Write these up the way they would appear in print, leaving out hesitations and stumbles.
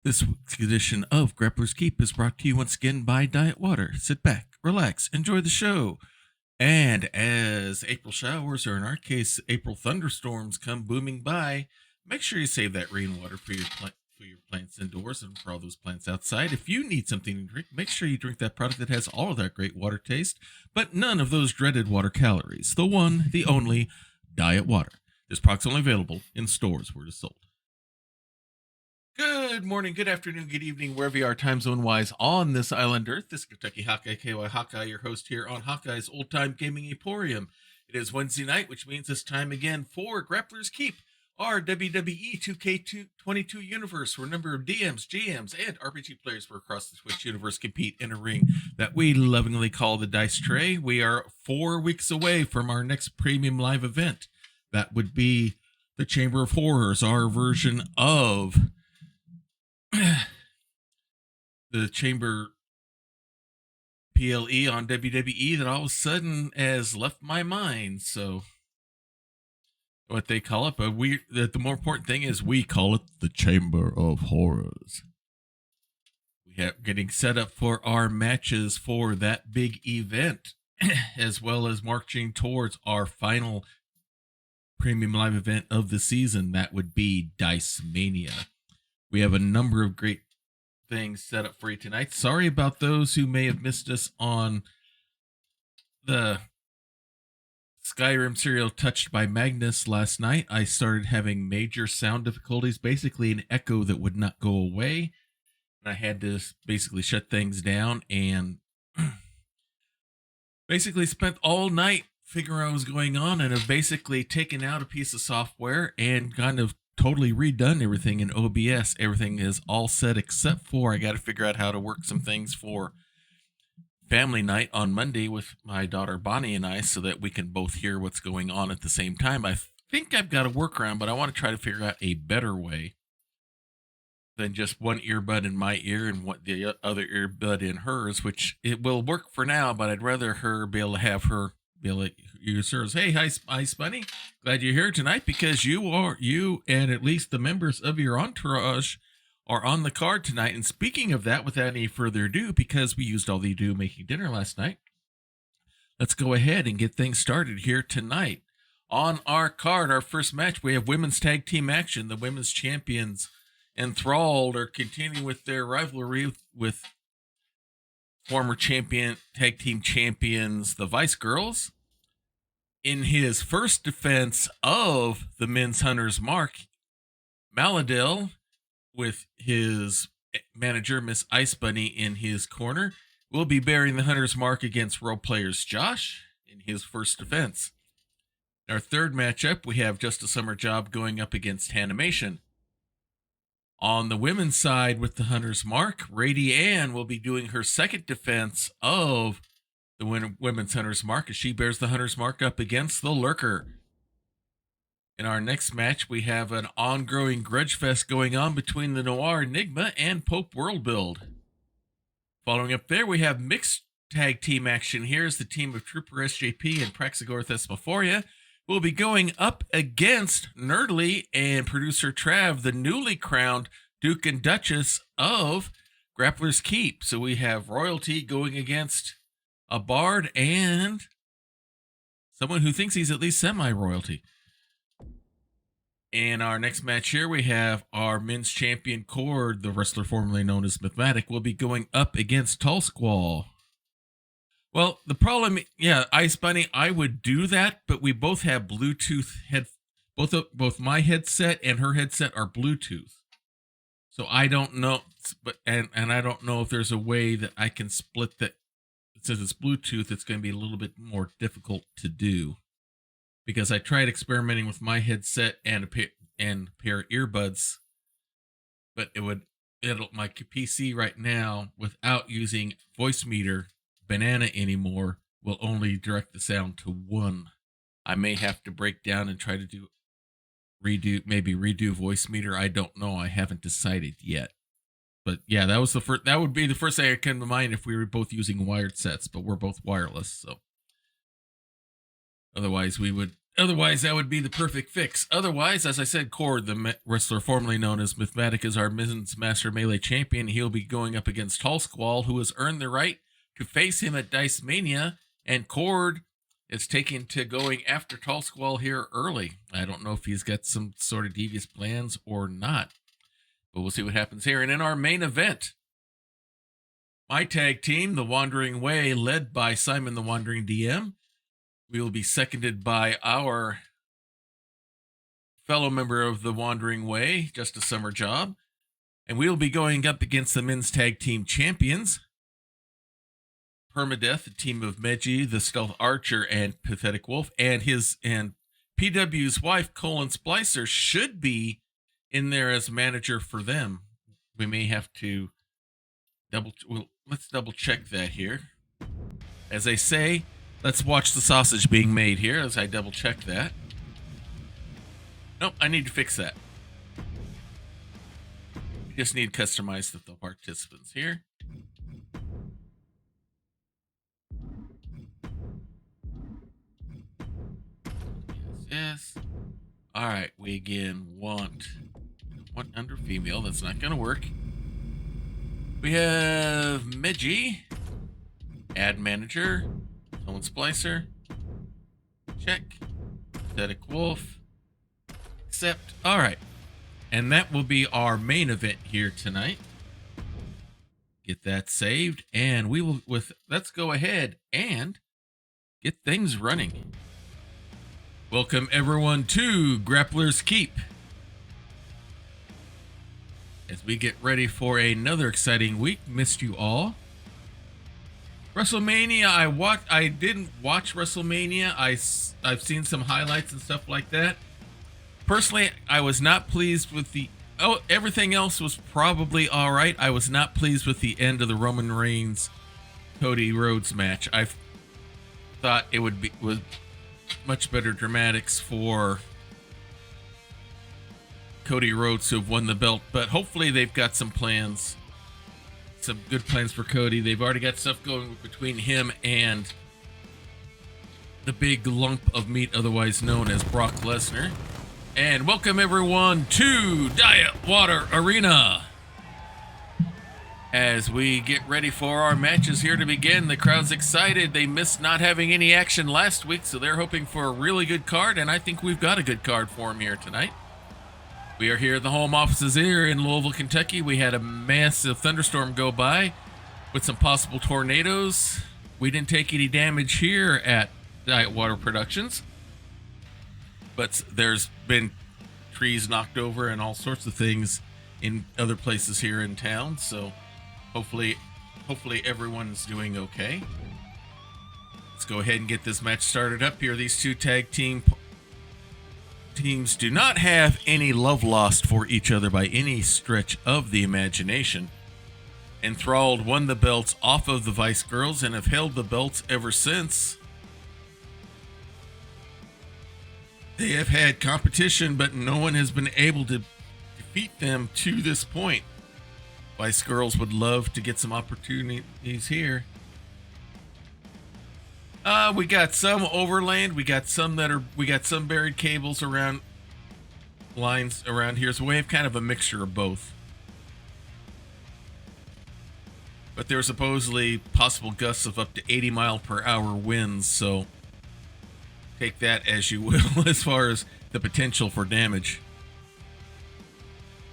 This week's edition of Grappler's Keep is brought to you once again by Diet Water. Sit back, relax, enjoy the show. And as April showers, or in our case, April thunderstorms come booming by, make sure you save that rainwater for your plants indoors and for all those plants outside. If you need something to drink, make sure you drink that product that has all of that great water taste, but none of those dreaded water calories. The one, the only, Diet Water. This product's only available in stores where it is sold. Good morning, good afternoon, good evening, wherever you are time zone-wise on this island Earth. This is Kentucky Hawkeye, KY Hawkeye, your host here on Hawkeye's Old Time Gaming Emporium. It is Wednesday night, which means it's time again for Grappler's Keep, our WWE 2K22 universe, where a number of DMs, GMs, and RPG players from across the Twitch universe compete in a ring that we lovingly call the Dice Tray. We are 4 weeks away from our next premium live event. That would be the Chamber of Horrors, our version of the Chamber PLE on WWE that all of a sudden has left my mind. So what they call it, but the more important thing is we call it the Chamber of Horrors. We have getting set up for our matches for that big event, as well as marching towards our final premium live event of the season. That would be Dice Mania. We have a number of great things set up for you tonight. Sorry about those who may have missed us on the Skyrim serial Touched by Magnus last night. I started having major sound difficulties, basically an echo that would not go away. And I had to basically shut things down and basically spent all night figuring out what was going on, and have basically taken out a piece of software and kind of totally redone everything in OBS. Everything is all set except for I got to figure out how to work some things for family night on Monday with my daughter Bonnie and I, so that we can both hear what's going on at the same time. I think I've got a workaround, but I want to try to figure out a better way than just one earbud in my ear and what the other earbud in hers, which it will work for now, but I'd rather her be able to have her be able to use hers. Hey, hi Spunny. Glad you're here tonight, because you and at least the members of your entourage are on the card tonight. And speaking of that, without any further ado, because we used all the ado making dinner last night, let's go ahead and get things started here tonight. On our card, our first match, we have women's tag team action. The women's champions Enthralled are continuing with their rivalry with former tag team champions, the Vice Girls. In his first defense of the men's Hunter's Mark, Malhidael, with his manager, Miss Ice Bunny, in his corner, will be bearing the Hunter's Mark against role players Josh in his first defense. In our third matchup, we have Just a Summer Job going up against Hannahmation. On the women's side with the Hunter's Mark, RaeDeAnne will be doing her second defense of the women's Hunter's Mark as she bears the Hunter's Mark up against the Lurker. In our next match, we have an ongoing grudge fest going on between the Noir, Enigma, and Pope WorldBuild. Following up there, we have mixed tag team action here as the team of TrooperSJP and Praxagorathesmophoria will be going up against Nerdalie and ProducerTrav, the newly crowned Duke and Duchess of Grappler's Keep. So we have royalty going against a bard and someone who thinks he's at least semi-royalty. In our next match here, we have our men's champion Cord, the wrestler formerly known as Mathematic, will be going up against Tallsquall. Well, the problem, Ice Bunny, I would do that, but we both have Bluetooth both my headset and her headset are Bluetooth. So I don't know, and I don't know if there's a way that I can split that. Since it's Bluetooth, it's going to be a little bit more difficult to do, because I tried experimenting with my headset and a pair of earbuds, but my PC right now, without using voice meter banana anymore, will only direct the sound to one. I may have to break down and try to redo voice meter. I don't know. I haven't decided yet. But yeah, that would be the first thing that came to mind if we were both using wired sets, but we're both wireless, so otherwise we would Otherwise, that would be the perfect fix. Otherwise, as I said, Cord, the wrestler formerly known as Mythmatic, is our Mizzen's Master Melee Champion. He'll be going up against Tallsquall, who has earned the right to face him at Dice Mania. And Cord is taken to going after Tallsquall here early. I don't know if he's got some sort of devious plans or not. But we'll see what happens here. And in our main event, my tag team, The Wandering Way, led by Simon the Wandering DM. We will be seconded by our fellow member of The Wandering Way, Just a Summer Job. And we will be going up against the men's tag team champions, Perma-Death, a team of Meji, the Stealth Archer, and Pathetic Wolf. And PW's wife, Colin Splicer, should be in there as manager for them. We may have to let's double check that here. As they say, let's watch the sausage being made here as I double check that. Nope, I need to fix that. We just need to customize the participants here. Yes. All right, we again want under female. That's not going to work. We have Meji, add manager, Colin Splicer, check, Pathetic Wolf, accept. All right, and that will be our main event here tonight. Get that saved, and we will let's go ahead and get things running. Welcome everyone to Grappler's Keep. As we get ready for another exciting week, missed you all. WrestleMania, I didn't watch WrestleMania. I've seen some highlights and stuff like that. Personally, I was not pleased with everything else was probably all right. I was not pleased with the end of the Roman Reigns Cody Rhodes match. I thought it was much better dramatics for Cody Rhodes to have won the belt, but hopefully they've got some plans, some good plans for Cody. They've already got stuff going between him and the big lump of meat otherwise known as Brock Lesnar. And welcome everyone to Diet Water Arena. As we get ready for our matches here to begin, the crowd's excited. They missed not having any action last week, so they're hoping for a really good card, and I think we've got a good card for them here tonight. We are here at the home offices here in Louisville, Kentucky. We had a massive thunderstorm go by with some possible tornadoes. We didn't take any damage here at Diet Water Productions, but there's been trees knocked over and all sorts of things in other places here in town, so hopefully everyone's doing okay. Let's go ahead and get this match started up here. These two tag teams do not have any love lost for each other by any stretch of the imagination. Enthralled won the belts off of the Vice Girls and have held the belts ever since. They have had competition, but no one has been able to defeat them to this point. Vice Girls would love to get some opportunities here. We got some overland. We got some buried cables around lines around here. So we have kind of a mixture of both. But there are supposedly possible gusts of up to 80-mile-per-hour winds. So take that as you will as far as the potential for damage.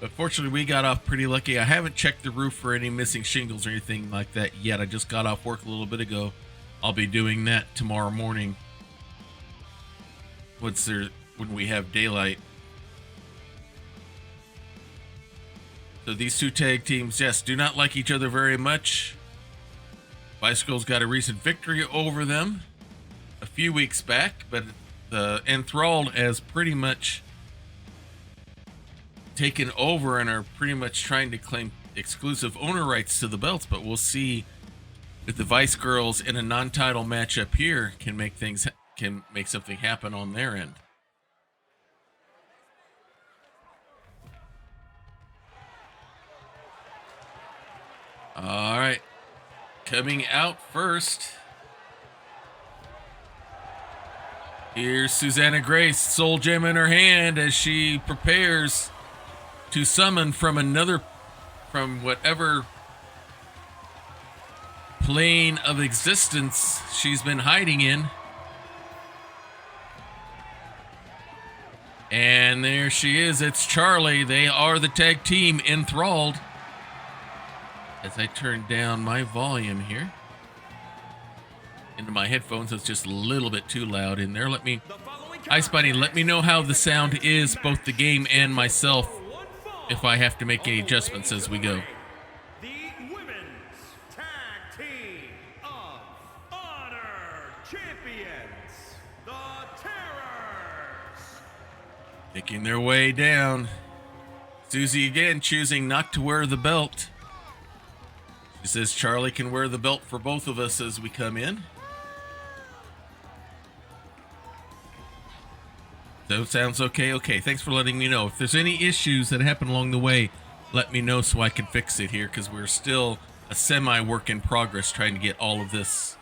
But fortunately, we got off pretty lucky. I haven't checked the roof for any missing shingles or anything like that yet. I just got off work a little bit ago. I'll be doing that tomorrow morning when we have daylight. So these two tag teams, yes, do not like each other very much. Bicycle's got a recent victory over them a few weeks back, but the Enthralled has pretty much taken over and are pretty much trying to claim exclusive owner rights to the belts, but we'll see if the Vice Girls in a non-title matchup here can make something happen on their end. All right, coming out first Here's Susanna Grace, soul gem in her hand as she prepares to summon from whatever plane of existence she's been hiding in. And there she is. It's Charlie. They are the tag team Enthralled. As I turn down my volume here into my headphones, it's just a little bit too loud in there. Ice Bunny, let me know how the sound is, both the game and myself, if I have to make any adjustments as we go. The Women's Tag Team of Honor Champions, the Terrors. Making their way down. Susie again choosing not to wear the belt. She says Charlie can wear the belt for both of us as we come in. So sounds okay. Okay, thanks for letting me know. If there's any issues that happen along the way, let me know so I can fix it here, because we're still a semi-work in progress trying to get all of this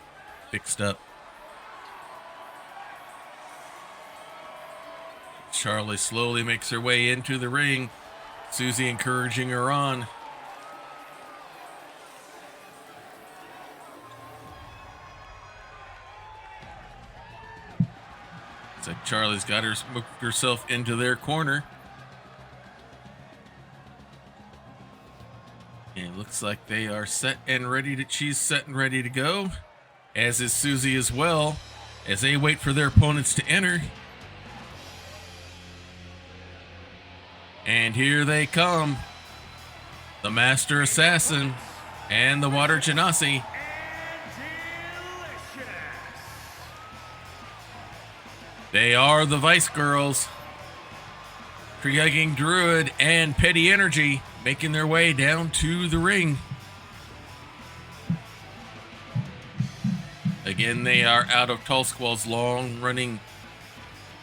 fixed up. Charlie slowly makes her way into the ring. Susie encouraging her on. It's like Charlie's got herself into their corner. And it looks like they are set and ready to, she's set and ready to go. As is Susie as well, as they wait for their opponents to enter. And here they come. The Master Assassin and the Water Genasi. They are the Vice Girls. Tree-hugging Druid and Petty Energy making their way down to the ring. Again, they are out of Tallsquall's long-running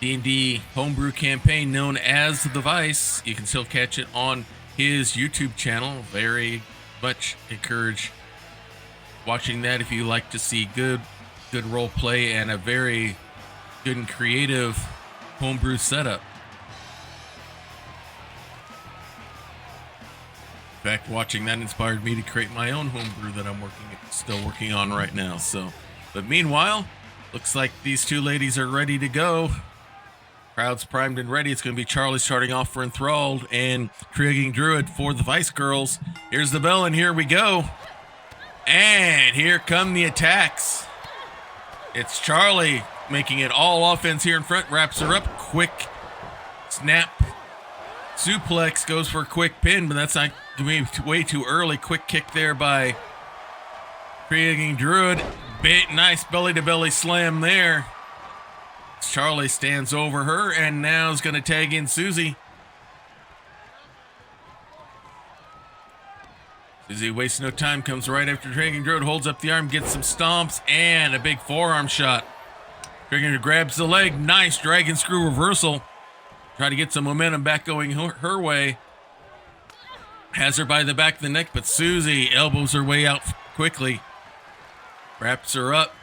D&D homebrew campaign known as The Vice. You can still catch it on his YouTube channel. Very much encourage watching that if you like to see good role play and a very good and creative homebrew setup. In fact, watching that inspired me to create my own homebrew that I'm still working on right now. So, but meanwhile, looks like these two ladies are ready to go. Crowd's primed and ready. It's going to be Charlie starting off for Enthralled and Tree-hugging Druid for the Vice Girls. Here's the bell and here we go. And here come the attacks. It's Charlie making it all offense here in front. Wraps her up. Quick snap. Suplex goes for a quick pin, but that's not way too early. Quick kick there by Tree-hugging Druid. Nice belly-to-belly slam there. Charlie stands over her and now is going to tag in Susie. Susie wastes no time, comes right after Tree-hugging Druid, holds up the arm, gets some stomps, and a big forearm shot. Tree-hugging Druid grabs the leg. Nice dragon screw reversal. Try to get some momentum back going her way. Has her by the back of the neck, but Susie elbows her way out quickly. Wraps her up.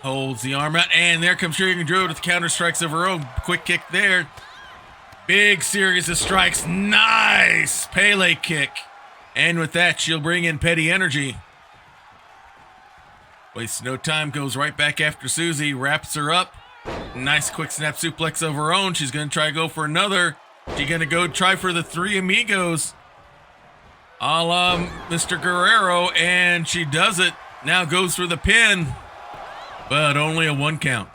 Holds the arm out, and there comes Tree-hugging Druid with counter strikes of her own. Quick kick there. Big series of strikes. Nice Pele kick. And with that, she'll bring in Petty Energy. Wastes no time, goes right back after Susie, wraps her up. Nice quick snap suplex of her own. She's going to try to go for another. She's going to go try for the Three Amigos, a la Mr. Guerrero, and she does it. Now goes for the pin, but only a 1 count.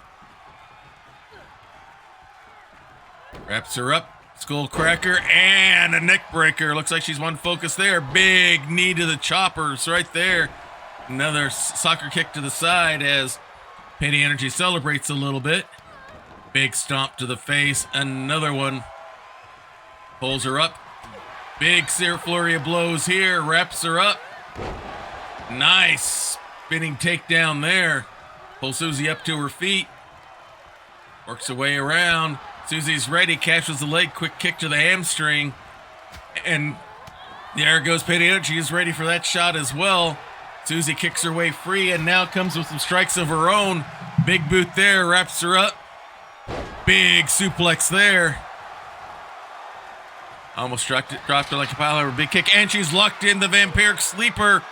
Wraps her up. Skull cracker and a neck breaker. Looks like she's one focus there. Big knee to the choppers right there. Another soccer kick to the side as Petty Energy celebrates a little bit. Big stomp to the face. Another one. Pulls her up. Big flurry of blows here. Wraps her up. Nice spinning takedown there. Pulls Susie up to her feet. Works her way around. Susie's ready. Catches the leg. Quick kick to the hamstring. And there goes Petty Energy. Is ready for that shot as well. Susie kicks her way free and now comes with some strikes of her own. Big boot there. Wraps her up. Big suplex there. Almost dropped her like a pile of her big kick. And she's locked in the vampiric sleeper.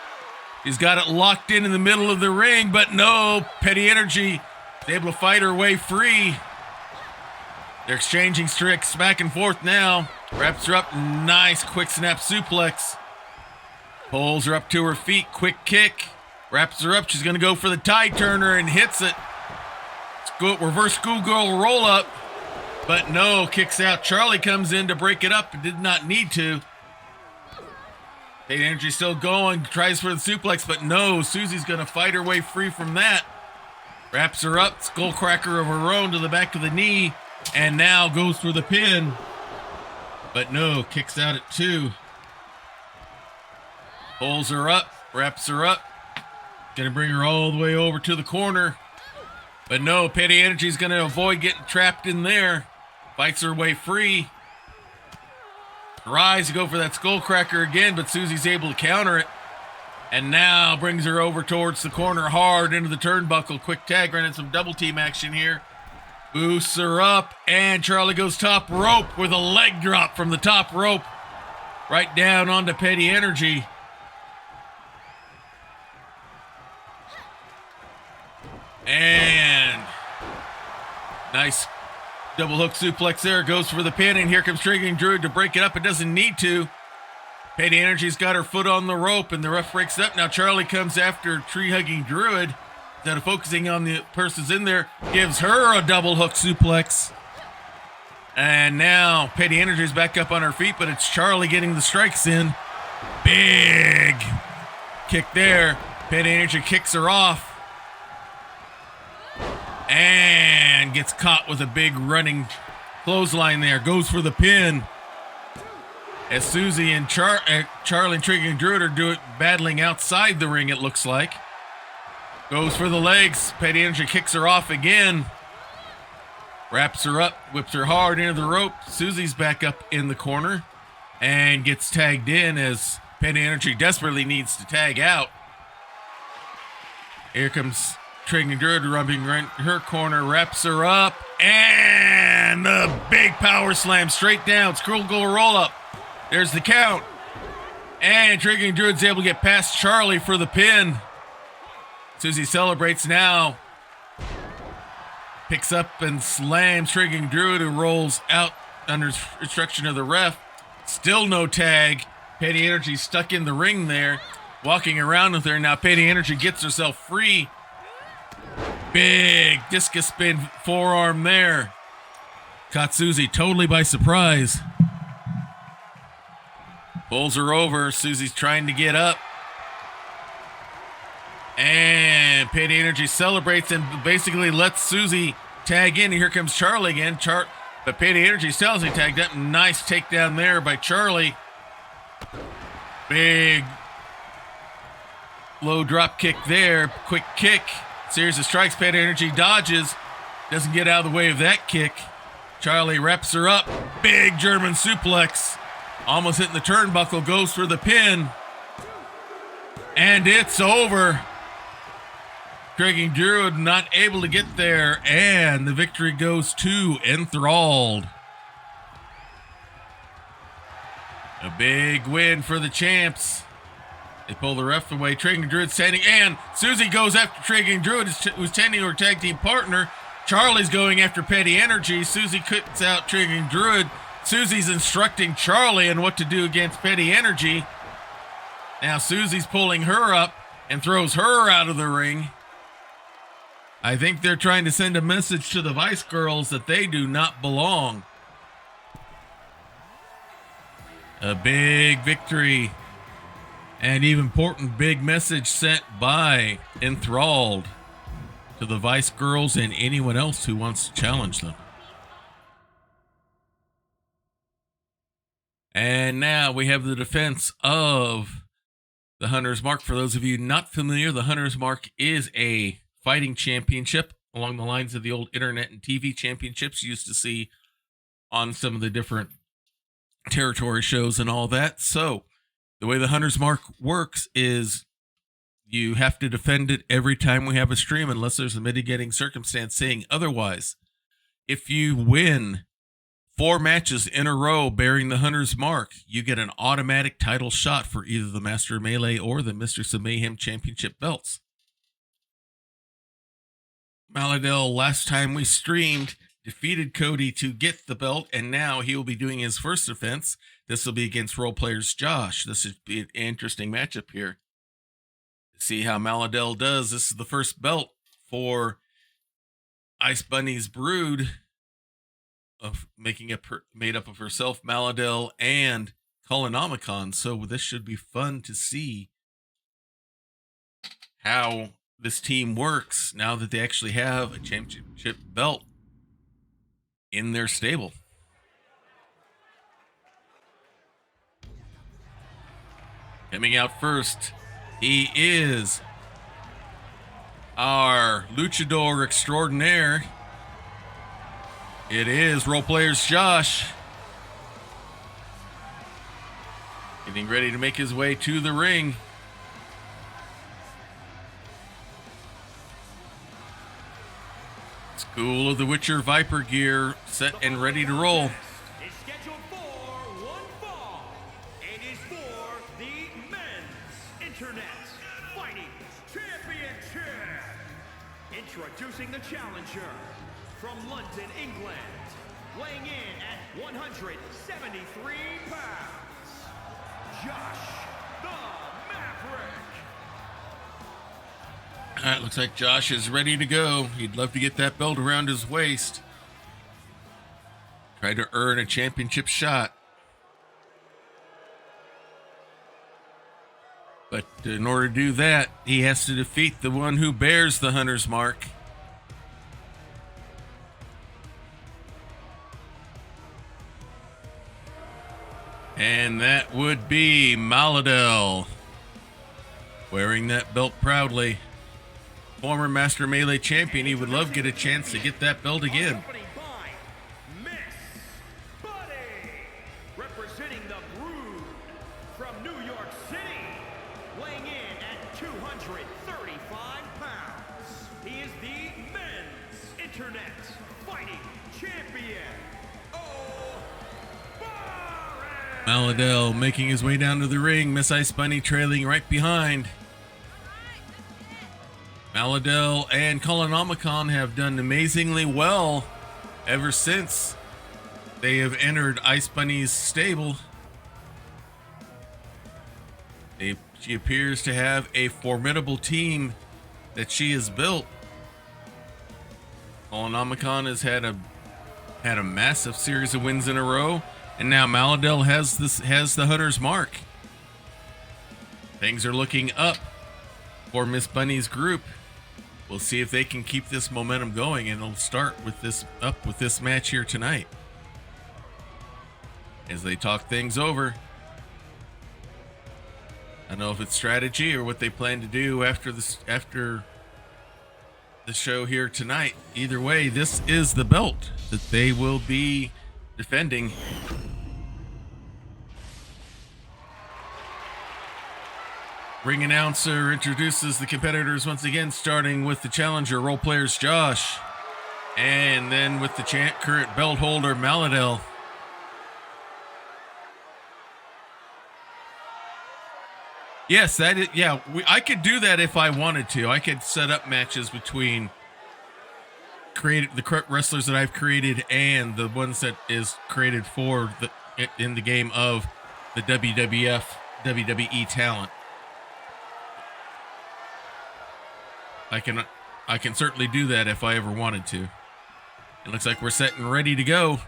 She's got it locked in the middle of the ring, but no, Petty Energy is able to fight her way free. They're exchanging tricks back and forth now. Wraps her up, nice quick snap suplex. Pulls her up to her feet, quick kick. Wraps her up, she's gonna go for the tie turner and hits it. Reverse schoolgirl roll up, but no, kicks out. Charlie comes in to break it up and did not need to. Petty Energy still going, tries for the suplex, but no, Susie's gonna fight her way free from that. Wraps her up, skullcracker of her own to the back of the knee, and now goes for the pin. But no, kicks out at 2. Pulls her up, wraps her up. Gonna bring her all the way over to the corner. But no, Petty Energy's gonna avoid getting trapped in there. Fights her way free. Tries to go for that skullcracker again, but Susie's able to counter it. And now brings her over towards the corner hard into the turnbuckle. Quick tag, running some double team action here. Boosts her up, and Charlie goes top rope with a leg drop from the top rope. Right down onto Petty Energy. And nice double hook suplex there. Goes for the pin, and here comes Triggering Druid to break it up. It doesn't need to. Petty Energy's got her foot on the rope, and the ref breaks it up. Now Charlie comes after tree-hugging Druid. Instead of focusing on the person's in there, gives her a double hook suplex. And now Petty Energy's back up on her feet, but it's Charlie getting the strikes in. Big kick there. Petty Energy kicks her off. And gets caught with a big running clothesline there. Goes for the pin. As Susie and Charlie and Triggering Druid are battling outside the ring, it looks like. Goes for the legs. Petty Energy kicks her off again. Wraps her up, whips her hard into the rope. Susie's back up in the corner and gets tagged in as Petty Energy desperately needs to tag out. Here comes Triggering Druid rubbing right in her corner, wraps her up, and the big power slam straight down. Schoolgirl roll up. There's the count. And Triggering Druid's able to get past Charlie for the pin. Susie celebrates now. Picks up and slams Triggering Druid, who rolls out under instruction of the ref. Still no tag. Petty Energy stuck in the ring there, walking around with her. Now Petty Energy gets herself free. Big discus spin forearm there. Caught Susie totally by surprise. Pulls her over. Susie's trying to get up. And Petty Energy celebrates and basically lets Susie tag in. And here comes Charlie again. But Petty Energy still hasn't tagged up. Nice takedown there by Charlie. Big low drop kick there. Quick kick. Series of strikes. Petty Energy dodges. Doesn't get out of the way of that kick. Charlie wraps her up. Big German suplex. Almost hitting the turnbuckle. Goes for the pin. And it's over. Triggering Druid not able to get there. And the victory goes to Enthralled. A big win for the champs. They pull the ref away. Triggering Druid standing, and Susie goes after Triggering Druid, who's tending to her tag team partner. Charlie's going after Petty Energy. Susie cuts out Triggering Druid. Susie's instructing Charlie on what to do against Petty Energy. Now Susie's pulling her up and throws her out of the ring. I think they're trying to send a message to the Vice Girls that they do not belong. A big victory. And even important big message sent by Enthralled to the Vice Girls and anyone else who wants to challenge them. And now we have the defense of the Hunter's Mark. For those of you not familiar, the Hunter's Mark is a fighting championship along the lines of the old internet and TV championships you used to see on some of the different territory shows and all that. So the way the Hunter's Mark works is you have to defend it every time we have a stream unless there's a mitigating circumstance saying otherwise. if you win 4 matches in a row bearing the Hunter's mark, you get an automatic title shot for either the Master of Melee or the Mistress of Mayhem Championship belts. Malhidael, last time we streamed, defeated Cody to get the belt, and now he will be doing his first defense. This will be against Role Players Josh. This should be an interesting matchup here. See how Malhidael does. This is the first belt for Ice Bunny's brood of making it made up of herself, Malhidael, and Colonomicon. So this should be fun to see how this team works now that they actually have a championship belt in their stable. Coming out first, he is our luchador extraordinaire. It is Role Players Josh. Getting ready to make his way to the ring. School of the Witcher Viper gear set and ready to roll. Is scheduled for one fall. It is for the Men's Internet Fighting Championship. Introducing the challenger from London, England, weighing in at 173 pounds, Josh the Maverick. All right, looks like Josh is ready to go. He'd love to get that belt around his waist. Try to earn a championship shot. But in order to do that, he has to defeat the one who bears the Hunter's mark. And that would be Malhidael, wearing that belt proudly. Former Master Melee champion, he would love to get a chance to get that belt again. Accompanied by Miss Buddy, representing the Brood from New York City, weighing in at 235 pounds. He is the Men's Internet Fighting Champion. Malhidael making his way down to the ring. Miss Ice Bunny trailing right behind. Malhidael and Colonomicon have done amazingly well ever since they have entered Ice Bunny's stable. She appears to have a formidable team that she has built. Colonomicon has had a massive series of wins in a row, and now Malhidael has the Hunter's mark. Things are looking up for Miss Bunny's group. We'll see if they can keep this momentum going, and it'll start with this match here tonight. As they talk things over. I don't know if it's strategy or what they plan to do after the show here tonight. Either way, this is the belt that they will be defending. Ring announcer introduces the competitors once again, starting with the challenger, Role Players Josh, and then with the current belt holder, Malhidael. Yes, that is. Yeah, I could do that if I wanted to. I could set up matches between the wrestlers that I've created and the ones that is created for in the game of the WWE talent. I can certainly do that if I ever wanted to. It looks like we're set and ready to go.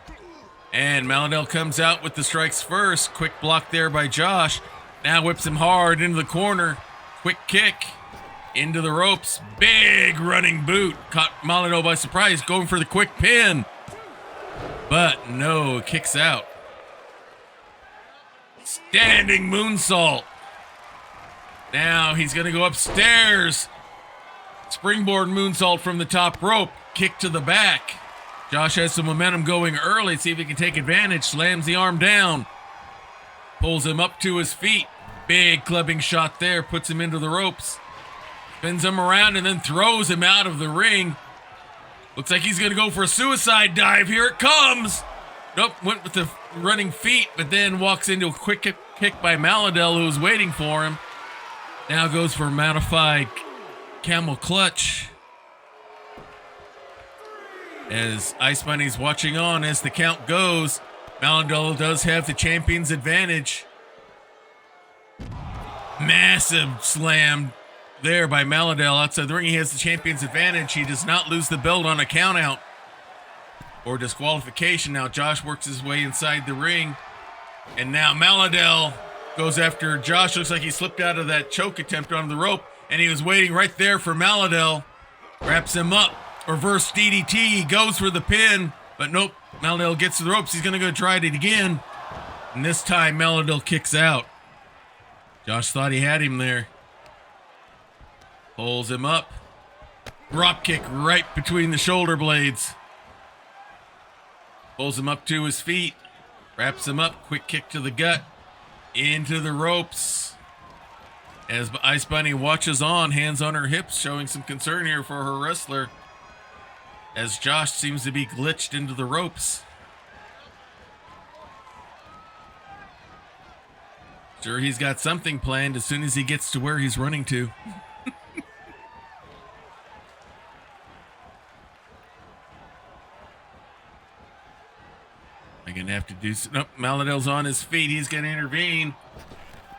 And Malhidael comes out with the strikes first. Quick block there by Josh. Now whips him hard into the corner. Quick kick into the ropes. Big running boot. Caught Malhidael by surprise, going for the quick pin. But no, kicks out. Standing moonsault. Now he's going to go upstairs. Springboard moonsault from the top rope. Kick to the back. Josh has some momentum going early. See if he can take advantage. Slams the arm down. Pulls him up to his feet. Big clubbing shot there. Puts him into the ropes. Spins him around and then throws him out of the ring. Looks like he's going to go for a suicide dive. Here it comes. Nope, went with the running feet, but then walks into a quick kick by Malhidael, who was waiting for him. Now goes for a modified camel clutch. As Ice Bunny's watching on as the count goes, Malhidael does have the champion's advantage. Massive slam there by Malhidael outside the ring. He has the champion's advantage. He does not lose the belt on a count out or disqualification. Now Josh works his way inside the ring. And now Malhidael goes after Josh. Looks like he slipped out of that choke attempt on the rope. And he was waiting right there for Malhidael. Wraps him up. Reverse DDT. He goes for the pin. But nope. Malhidael gets to the ropes. He's going to go try it again. And this time Malhidael kicks out. Josh thought he had him there. Pulls him up. Drop kick right between the shoulder blades. Pulls him up to his feet. Wraps him up. Quick kick to the gut. Into the ropes. As Ice Bunny watches on, hands on her hips, showing some concern here for her wrestler. As Josh seems to be glitched into the ropes. Sure, he's got something planned as soon as he gets to where he's running to. I'm gonna have to do. Nope, Malhidael's on his feet. He's gonna intervene,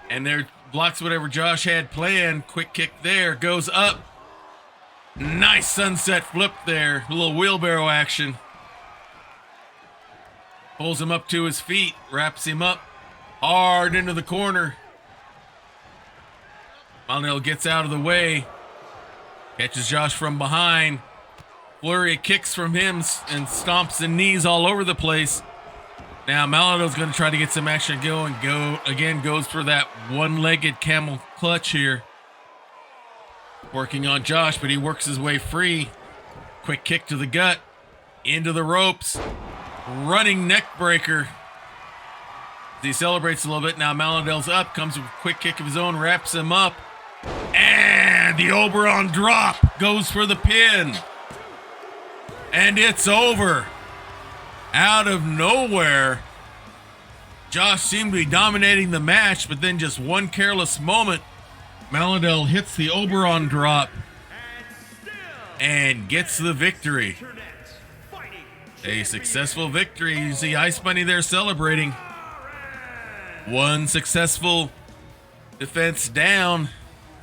and there blocks whatever Josh had planned. Quick kick there, goes up. Nice sunset flip there. A little wheelbarrow action. Pulls him up to his feet, wraps him up hard into the corner. Malhidael gets out of the way, catches Josh from behind. Flurry of kicks from him and stomps and knees all over the place. Now Malhidael's going to try to get some action going. Goes for that one-legged camel clutch here. Working on Josh, but he works his way free. Quick kick to the gut. Into the ropes. Running neck breaker. He celebrates a little bit. Now Malhidael's up. Comes with a quick kick of his own. Wraps him up. And the Oberon drop. Goes for the pin. And it's over. Out of nowhere, Josh seemed to be dominating the match, but then just one careless moment, Malhidael hits the Oberon drop and gets the victory. A successful victory. You see Ice Bunny there celebrating. One successful defense down,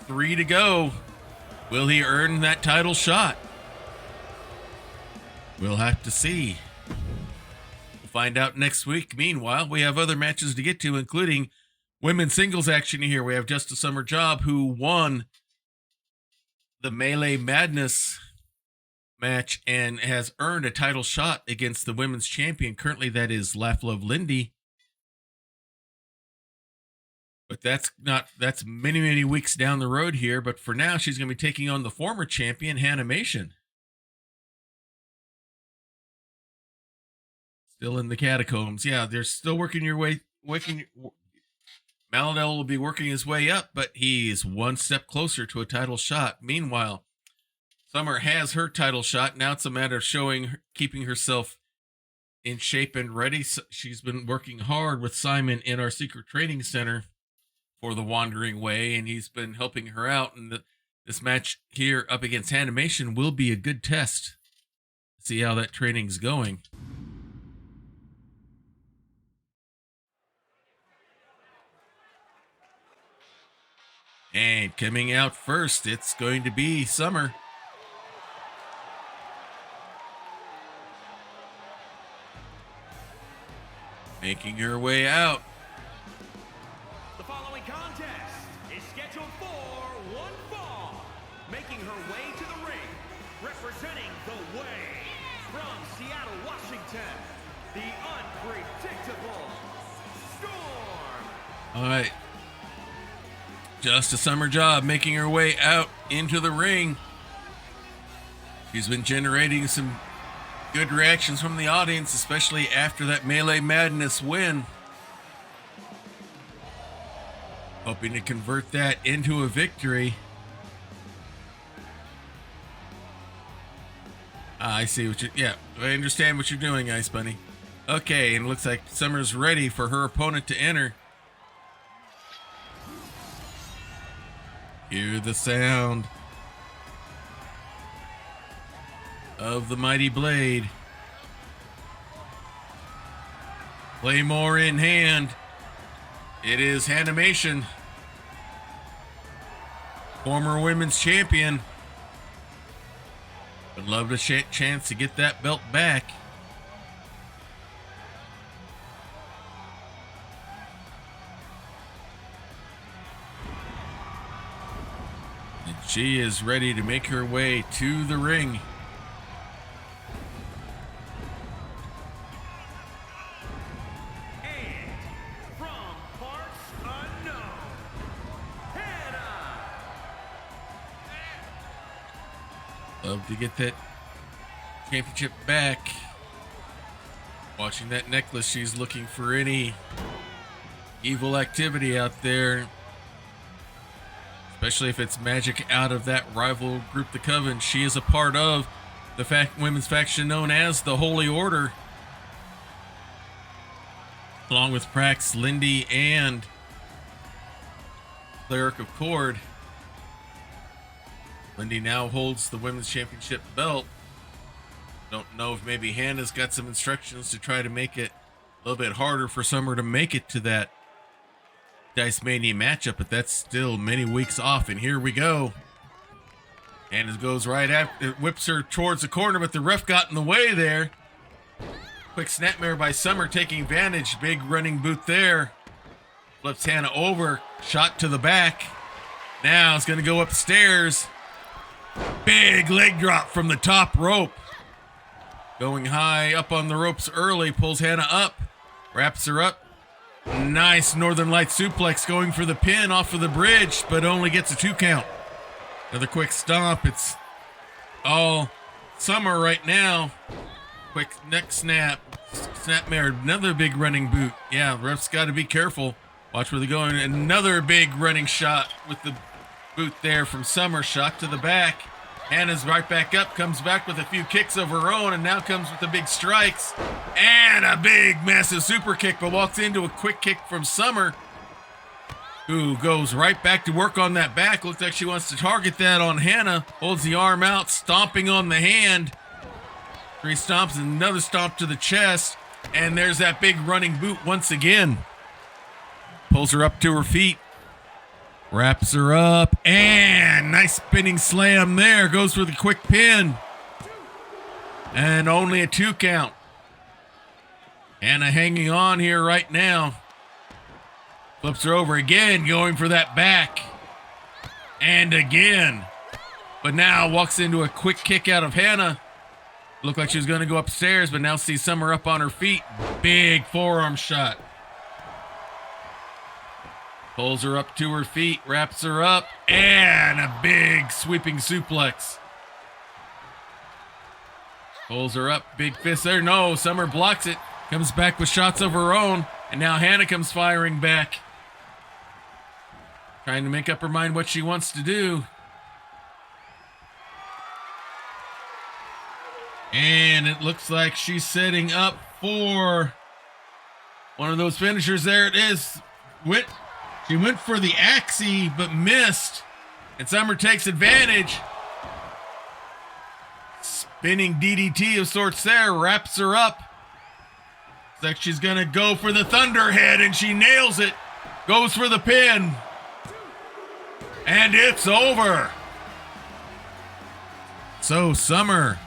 3 to go. Will he earn that title shot? We'll have to see. Find out next week. Meanwhile, we have other matches to get to, including women's singles action here. We have Just a Summer Job, who won the Melee Madness match and has earned a title shot against the women's champion. Currently, that is Laugh Love Lindy. But that's many, many weeks down the road here. But for now, she's going to be taking on the former champion, Hannahmation. Still in the catacombs. Yeah, they're still working your way. Malhidael will be working his way up, but he's one step closer to a title shot. Meanwhile, Summer has her title shot. Now it's a matter of keeping herself in shape and ready. She's been working hard with Simon in our secret training center for the Wandering Way, and he's been helping her out. And this match here up against Hannahmation will be a good test. See how that training's going. And coming out first, it's going to be Summer. Making her way out. The following contest is scheduled for one fall. Making her way to the ring, representing the Way from Seattle, Washington, the unpredictable Storm. All right. Just a Summer Job making her way out into the ring. She's been generating some good reactions from the audience, especially after that Melee Madness win. Hoping to convert that into a victory. I see what you. Yeah, I understand what you're doing, Ice Bunny. Okay, and it looks like Summer's ready for her opponent to enter. Hear the sound of the mighty blade. Claymore in hand. It is Hannahmation, former women's champion. Would love a chance to get that belt back. And she is ready to make her way to the ring. Love to get that championship back. Watching that necklace, she's looking for any evil activity out there. Especially if it's magic out of that rival group, the Coven. She is a part of the women's faction known as the Holy Order. Along with Prax, Lindy, and Cleric of Cord. Lindy now holds the women's championship belt. Don't know if maybe Hannah's got some instructions to try to make it a little bit harder for Summer to make it to that Dice Mania matchup, but that's still many weeks off. And here we go. Hannah goes right after, whips her towards the corner, but the ref got in the way there. Quick snapmare by Summer, taking advantage. Big running boot there. Flips Hannah over, shot to the back. Now it's going to go upstairs. Big leg drop from the top rope. Going high up on the ropes early, pulls Hannah up, wraps her up. Nice Northern Lights suplex, going for the pin off of the bridge, but only gets a 2 count. Another quick stomp. It's all Summer right now. Quick neck snap. Snapmare, another big running boot. Yeah, ref's got to be careful. Watch where they're going. Another big running shot with the boot there from Summer. Shot to the back. Hannah's right back up, comes back with a few kicks of her own, and now comes with the big strikes. And a big, massive super kick, but walks into a quick kick from Summer, who goes right back to work on that back. Looks like she wants to target that on Hannah. Holds the arm out, stomping on the hand. 3 stomps, and another stomp to the chest. And there's that big running boot once again. Pulls her up to her feet. Wraps her up, and nice spinning slam there. Goes for the quick pin. And only a 2 count. Hannah hanging on here right now. Flips her over again, going for that back. And again. But now walks into a quick kick out of Hannah. Looked like she was going to go upstairs, but now sees Summer up on her feet. Big forearm shot. Pulls her up to her feet, wraps her up, and a big sweeping suplex. Pulls her up, big fist there. No, Summer blocks it. Comes back with shots of her own, and now Hannah comes firing back. Trying to make up her mind what she wants to do. And it looks like she's setting up for one of those finishers. There it is. She went for the Axie, but missed. And Summer takes advantage. Spinning DDT of sorts there, wraps her up. Looks like she's going to go for the Thunderhead, and she nails it. Goes for the pin. And it's over. So Summer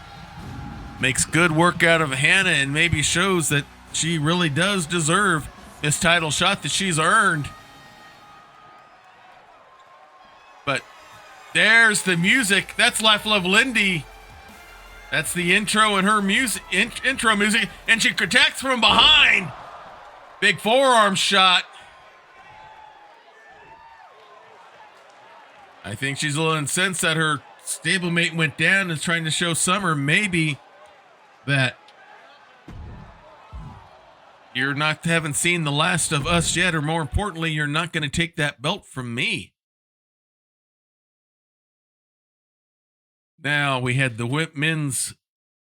makes good work out of Hannah and maybe shows that she really does deserve this title shot that she's earned. But there's the music. That's Life Love Lindy. That's the intro and her music, intro music. And she attacks from behind. Big forearm shot. I think she's a little incensed that her stablemate went down and is trying to show Summer maybe that you're haven't seen the last of us yet, or more importantly, you're not going to take that belt from me. Now we had the men's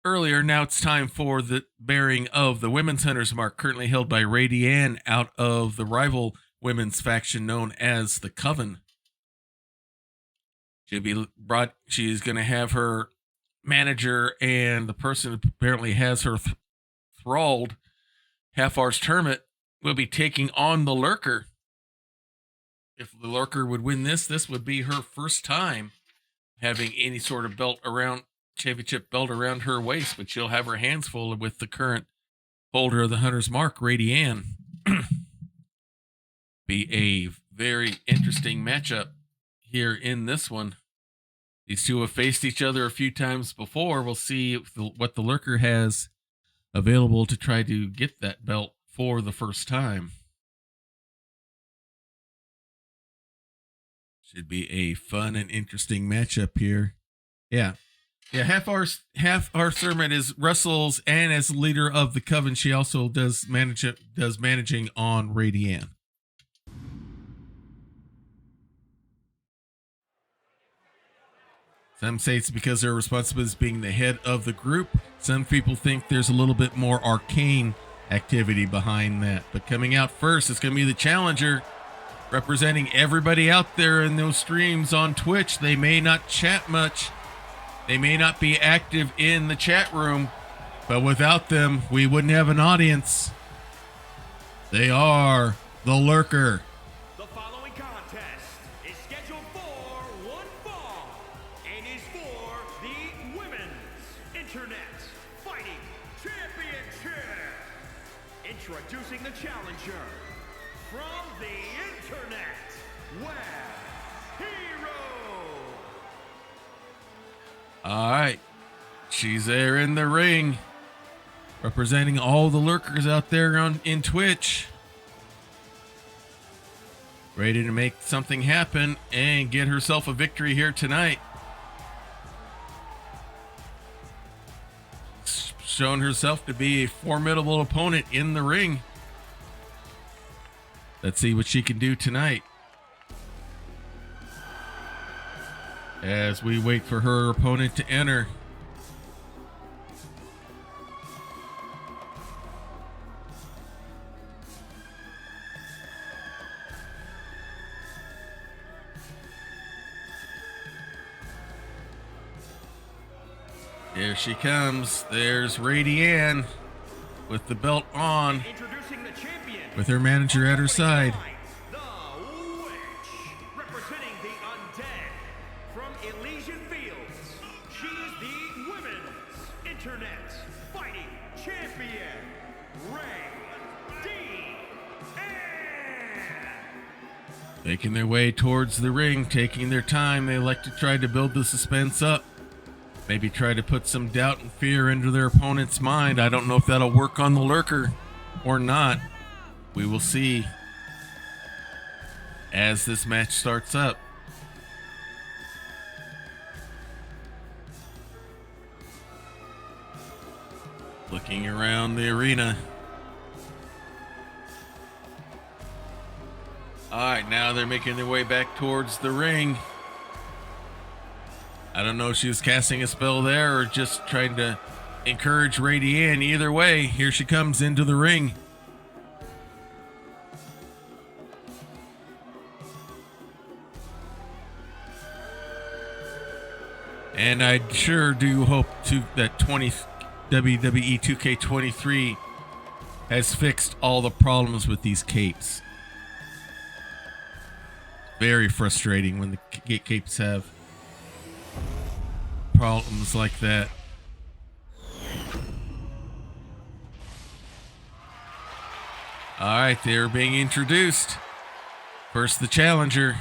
earlier, now it's time for the bearing of the Women's Hunter's Mark, currently held by RaeDeAnne out of the rival women's faction known as the Coven. She's going to have her manager and the person who apparently has her thralled, Half-Hour's Termit, will be taking on the Lurker. If the Lurker would win this would be her first time having any sort of championship belt around her waist, but she'll have her hands full with the current holder of the Hunter's Mark, RaeDeAnne. Be a very interesting matchup here in this one. These two have faced each other a few times before. We'll see what the Lurker has available to try to get that belt for the first time. Should be a fun and interesting matchup here. Yeah, Half-Hour Termit wrestles, and as leader of the Coven, she also does managing on RaeDeAnne. Some say it's because they're responsible as being the head of the group. Some people think there's a little bit more arcane activity behind that. But coming out first, it's going to be the challenger, representing everybody out there in those streams on Twitch. They may not chat much. They may not be active in the chat room, but without them, we wouldn't have an audience. They are the Lurker. The following contest is scheduled for one fall and is for the Women's Internet Fighting Championship. Introducing the challenger from the Internet Web Hero. All right, she's there in the ring, representing all the Lurkers out there in Twitch, ready to make something happen and get herself a victory here tonight. Shown herself to be a formidable opponent in the ring. Let's see what she can do tonight, as we wait for her opponent to enter. Here she comes. There's RaeDeAnne with the belt on, Introducing the champion, with her manager at her side. the Witch, representing the undead from Elysian Fields. She is the Women's Internet Fighting Champion, RaeDeAnne. Making their way towards the ring, taking their time. They like to try to build the suspense up. Maybe try to put some doubt and fear into their opponent's mind. I don't know if that'll work on the Lurker or not. We will see as this match starts up. Looking around the arena. All right, now they're making their way back towards the ring. I don't know if she was casting a spell there or just trying to encourage RaeDeAnne. Either way, here she comes into the ring. And I sure do hope that WWE 2K23 has fixed all the problems with these capes. Very frustrating when the capes have problems like that. All right, they're being introduced. First, the challenger.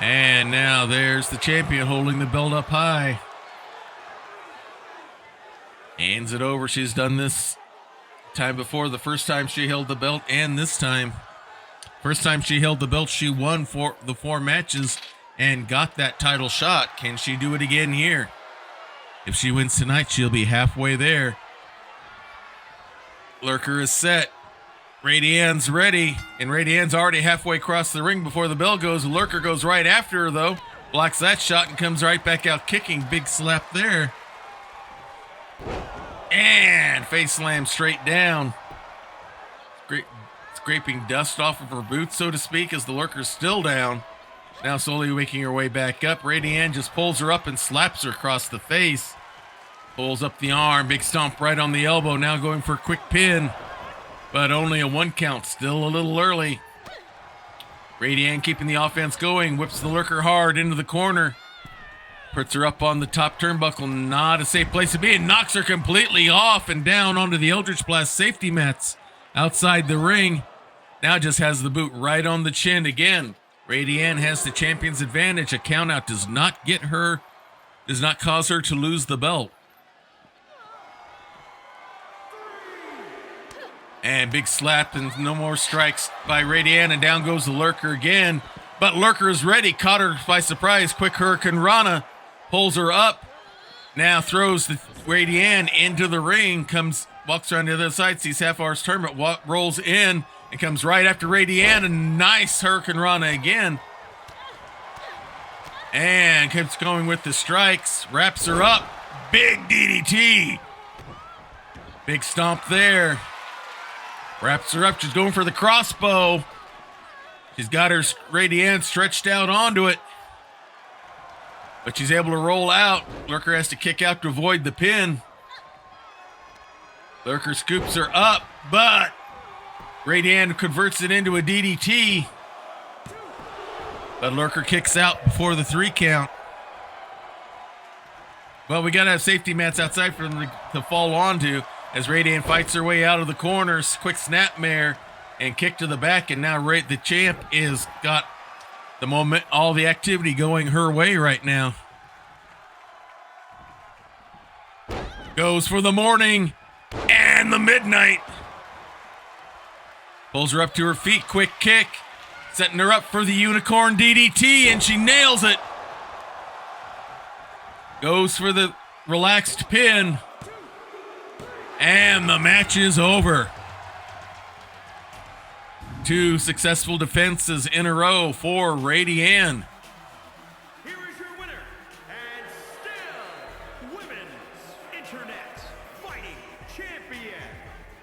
And now there's the champion holding the belt up high. Hands it over. She's done this time before. The first time she held the belt, and this time. First time she held the belt, she won for the 4 matches and got that title shot. Can she do it again here? If she wins tonight, she'll be halfway there. Lurker is set. RaeDeAnne's ready, and RaeDeAnne's already halfway across the ring before the bell goes. Lurker goes right after her, though. blocks that shot and comes right back out kicking. Big slap there. And face slam straight down. Scraping dust off of her boots, so to speak, as the Lurker's still down. Now slowly waking her way back up. RaeDeAnne just pulls her up and slaps her across the face. Pulls up the arm. Big stomp right on the elbow. Now going for a quick pin. But only a 1 count. Still a little early. RaeDeAnne keeping the offense going. Whips the Lurker hard into the corner. Puts her up on the top turnbuckle. Not a safe place to be. And knocks her completely off and down onto the Eldritch Blast safety mats outside the ring. Now just has the boot right on the chin again. RaeDeAnne has the champion's advantage. A countout does not cause her to lose the belt. And big slap and no more strikes by RaeDeAnne, and down goes the Lurker again. But Lurker is ready, caught her by surprise. Quick Hurricane Rana pulls her up. Now throws the RaeDeAnne into the ring, walks around the other side, sees Half Hour's Tournament, rolls in, and comes right after RaeDeAnne. A nice Hurricane Rana again. And keeps going with the strikes, wraps her up. Big DDT. Big stomp there. Wraps her up. She's going for the crossbow. She's got her RaeDeAnne stretched out onto it. But she's able to roll out. Lurker has to kick out to avoid the pin. Lurker scoops her up, but RaeDeAnne converts it into a DDT. But Lurker kicks out before the 3 count. Well, we got to have safety mats outside for them to fall onto. As RaeDeAnne fights her way out of the corners, quick snapmare and kick to the back, and now the champ is got the moment, all the activity going her way right now. Goes for the morning and the midnight. Pulls her up to her feet, quick kick, setting her up for the unicorn DDT, and she nails it. Goes for the relaxed pin. And the match is over. 2 successful defenses in a row for RaeDeAnne. Here is your winner, and still Women's Internet Fighting Champion.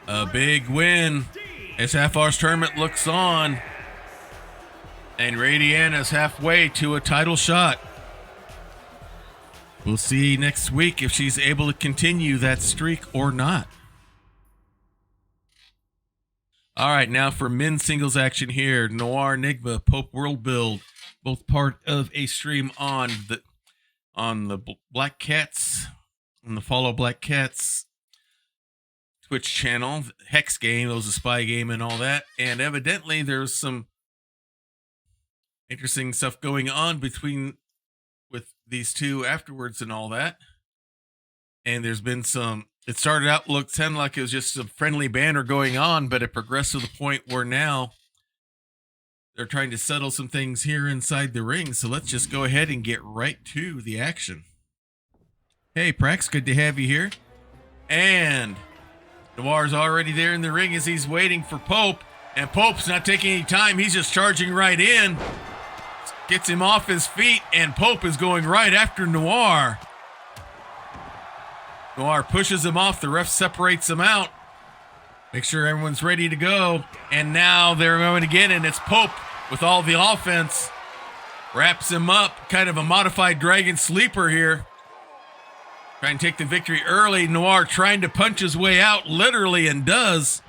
A big win as Half Hour's Tournament looks on. And RaeDeAnne is halfway to a title shot. We'll see next week if she's able to continue that streak or not. All right, now for men's singles action here. Noir, Enigma, Pope WorldBuild, both part of a stream on the Black Cats, on the Follow Black Cats Twitch channel. Hex game, it was a spy game and all that. And evidently there's some interesting stuff going on with these two afterwards and all that. And there's been it started out, sounded like it was just a friendly banter going on, but it progressed to the point where now they're trying to settle some things here inside the ring. So let's just go ahead and get right to the action. Hey, Prax, good to have you here. And Noir's already there in the ring as he's waiting for Pope. And Pope's not taking any time. He's just charging right in. Gets him off his feet, and Pope is going right after Noir. Noir pushes him off. The ref separates him out. Make sure everyone's ready to go. And now they're going again, and it's Pope with all the offense. Wraps him up. Kind of a modified Dragon Sleeper here. Trying to take the victory early. Noir trying to punch his way out, literally, and does.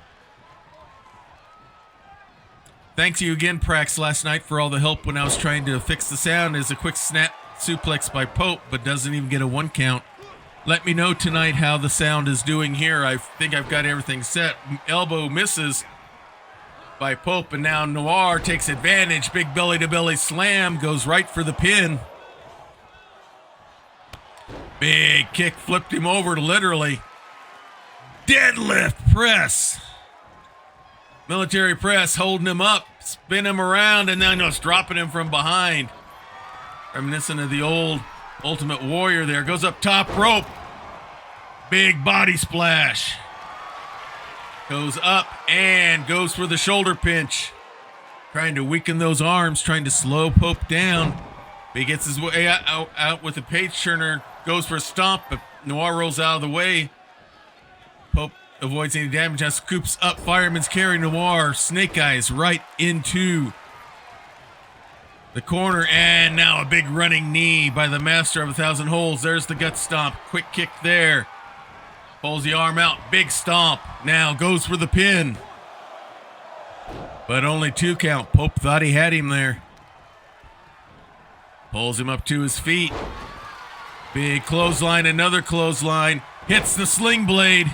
Thanks to you again, Prax, last night for all the help when I was trying to fix the sound. Is a quick snap suplex by Pope, but doesn't even get a 1 count. Let me know tonight how the sound is doing here. I think I've got everything set. Elbow misses by Pope, and now Noir takes advantage. Big belly-to-belly slam, goes right for the pin. Big kick, flipped him over literally. Deadlift press. Military press, holding him up, spin him around, and then just dropping him from behind. Reminiscent of the old Ultimate Warrior there. Goes up top rope. Big body splash. Goes up and goes for the shoulder pinch. Trying to weaken those arms, trying to slow Pope down. He gets his way out with a page turner, goes for a stomp, but Noir rolls out of the way. Pope avoids any damage, now scoops up Fireman's Carry. Noir, Snake Eyes right into the corner, and now a big running knee by the Master of 1,000 Holes. There's the gut stomp, quick kick there. Pulls the arm out, big stomp, now goes for the pin. But only 2 count. Pope thought he had him there. Pulls him up to his feet. Big clothesline, another clothesline. Hits the sling blade.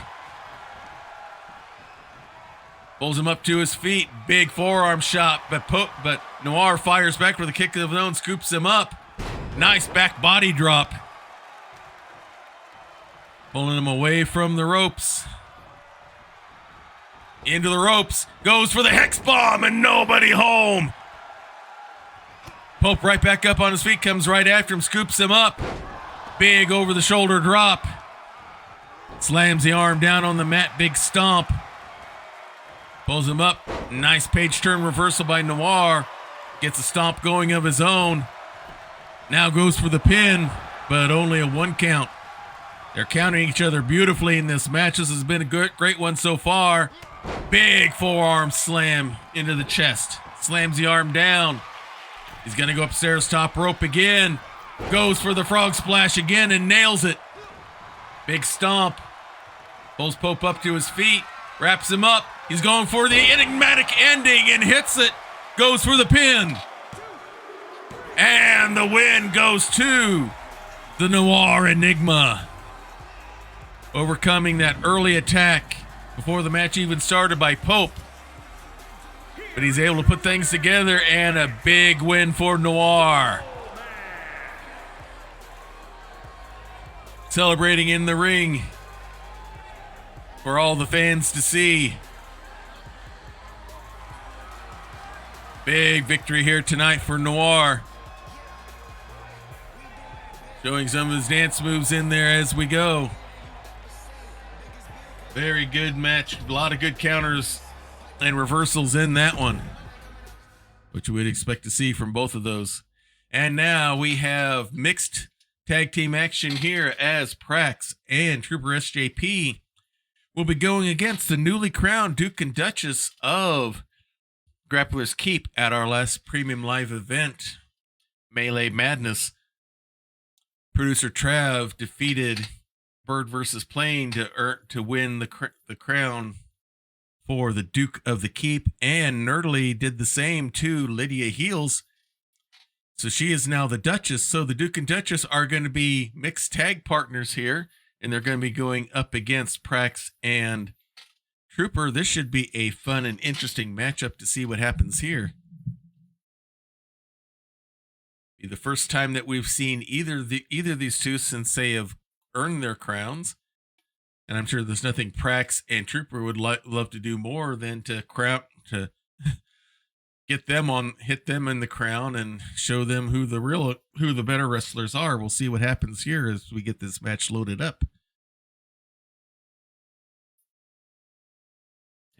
Pulls him up to his feet. Big forearm shot, but Noir fires back with a kick of his own, scoops him up. Nice back body drop. Pulling him away from the ropes. Into the ropes. Goes for the Hex Bomb and nobody home. Pope right back up on his feet, comes right after him, scoops him up. Big over the shoulder drop. Slams the arm down on the mat, big stomp. Pulls him up. Nice page turn reversal by Noir. Gets a stomp going of his own. Now goes for the pin, but only a 1 count. They're countering each other beautifully in this match. This has been a great one so far. Big forearm slam into the chest. Slams the arm down. He's going to go upstairs, top rope again. Goes for the frog splash again and nails it. Big stomp. Pulls Pope up to his feet. Wraps him up. He's going for the enigmatic ending and hits it. Goes for the pin. And the win goes to the Noir Enigma. Overcoming that early attack before the match even started by Pope. But he's able to put things together, and a big win for Noir. Celebrating in the ring for all the fans to see. Big victory here tonight for Noir. Showing some of his dance moves in there as we go. Very good match. A lot of good counters and reversals in that one, which we'd expect to see from both of those. And now we have mixed tag team action here as Prax and TrooperSJP will be going against the newly crowned Duke and Duchess of Grappler's Keep at our last premium live event, Melee Madness. ProducerTrav defeated Bird versus Plane to win the crown for the Duke of the Keep, and Nerdalie did the same to Lydia Heels. So she is now the Duchess. So the Duke and Duchess are going to be mixed tag partners here, and they're going to be going up against Prax and Trooper. This should be a fun and interesting matchup to see what happens here. Be the first time that we've seen either of these two since they have earned their crowns, and I'm sure there's nothing Prax and Trooper would love to do more than to hit them in the crown and show them who the better wrestlers are. We'll see what happens here as we get this match loaded up.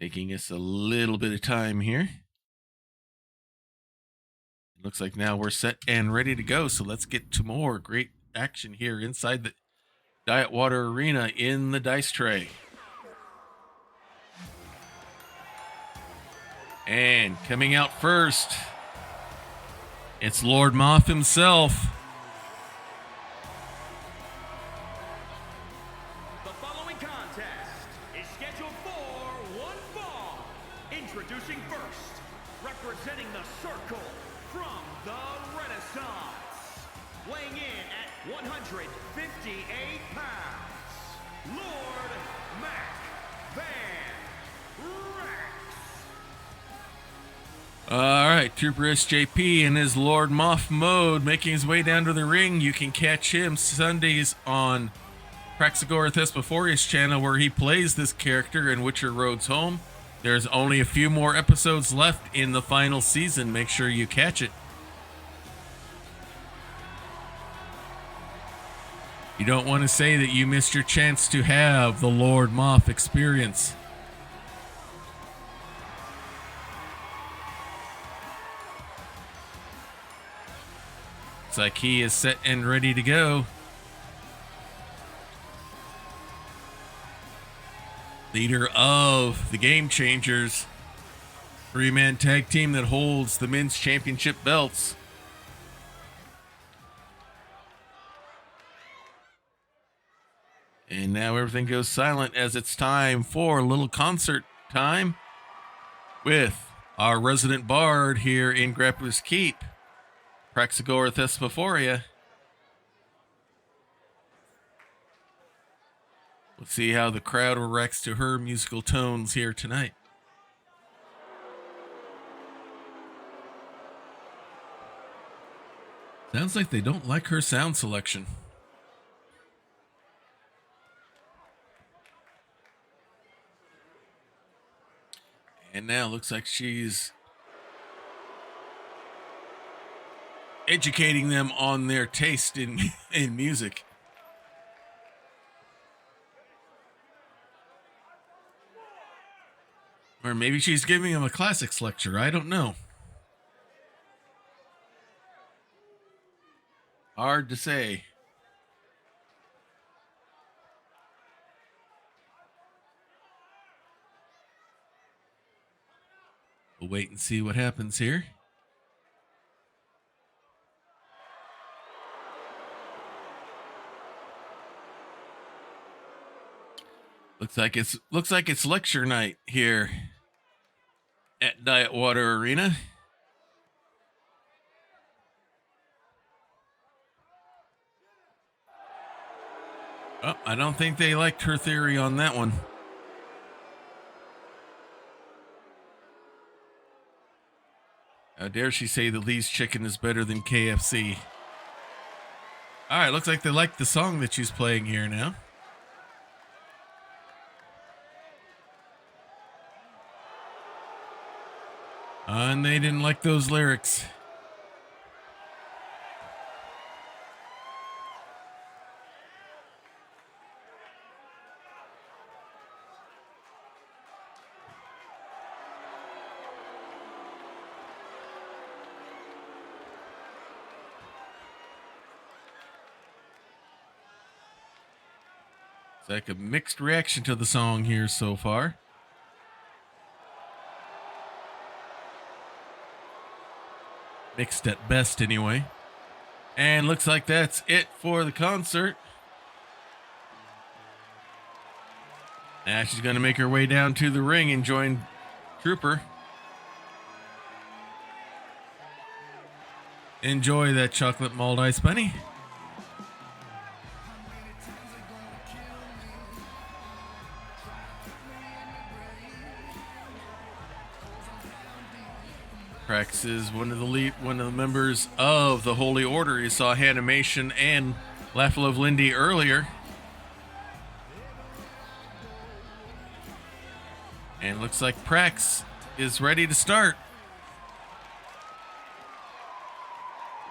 Taking us a little bit of time here. It looks like now we're set and ready to go. So let's get to more great action here inside the Diet Water Arena in the dice tray. And coming out first, it's Lord Moth himself. The following contest is scheduled for one fall. Introducing first, representing the Circle from the Renaissance, weighing in at 158 pounds, Lord Mac Van Rex. All right, TrooperSJP in his Lord Moth mode, making his way down to the ring. You can catch him Sundays on Praxagorathesmophoria's channel, where he plays this character in Witcher Road's Home. There's only a few more episodes left in the final season. Make sure you catch it. You don't want to say that you missed your chance to have the Lord Moth experience. Looks like he is set and ready to go. Leader of the Game Changers, 3-man tag team that holds the men's championship belts. And now everything goes silent as it's time for a little concert time with our resident bard here in Grappler's Keep, Praxagorathesmophoria. We'll see how the crowd reacts to her musical tones here tonight. Sounds like they don't like her sound selection. And now looks like she's educating them on their taste in music. Or maybe she's giving him a classics lecture. I don't know. Hard to say. We'll wait and see what happens here. Looks like it's lecture night here at Diet Water Arena. Oh, I don't think they liked her theory on that one. How dare she say that Lee's chicken is better than KFC? All right, looks like they like the song that she's playing here now. And they didn't like those lyrics. It's like a mixed reaction to the song here so far. Mixed at best, anyway. And looks like that's it for the concert. Now she's going to make her way down to the ring and join Trooper. Enjoy that chocolate malt ice bunny. Prax is one of the members of the Holy Order. You saw Hannahmation and Laugh Love Lindy earlier. And looks like Prax is ready to start.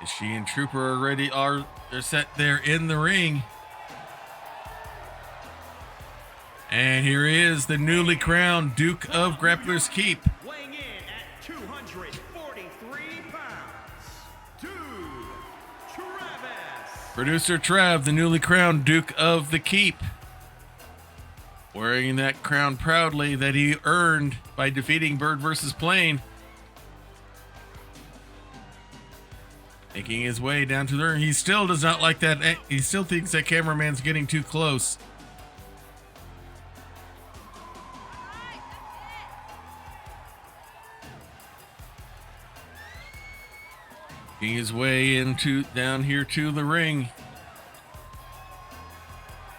Is she and Trooper are ready? They're set there in the ring. And here he is, the newly crowned Duke of Grappler's Keep. Weighing in at 243 pounds, ProducerTrav, the newly crowned Duke of the Keep. Wearing that crown proudly that he earned by defeating Bird vs. Plane. Making his way down to the ring. He still does not like that. He still thinks that cameraman's getting too close. Making his way down here to the ring.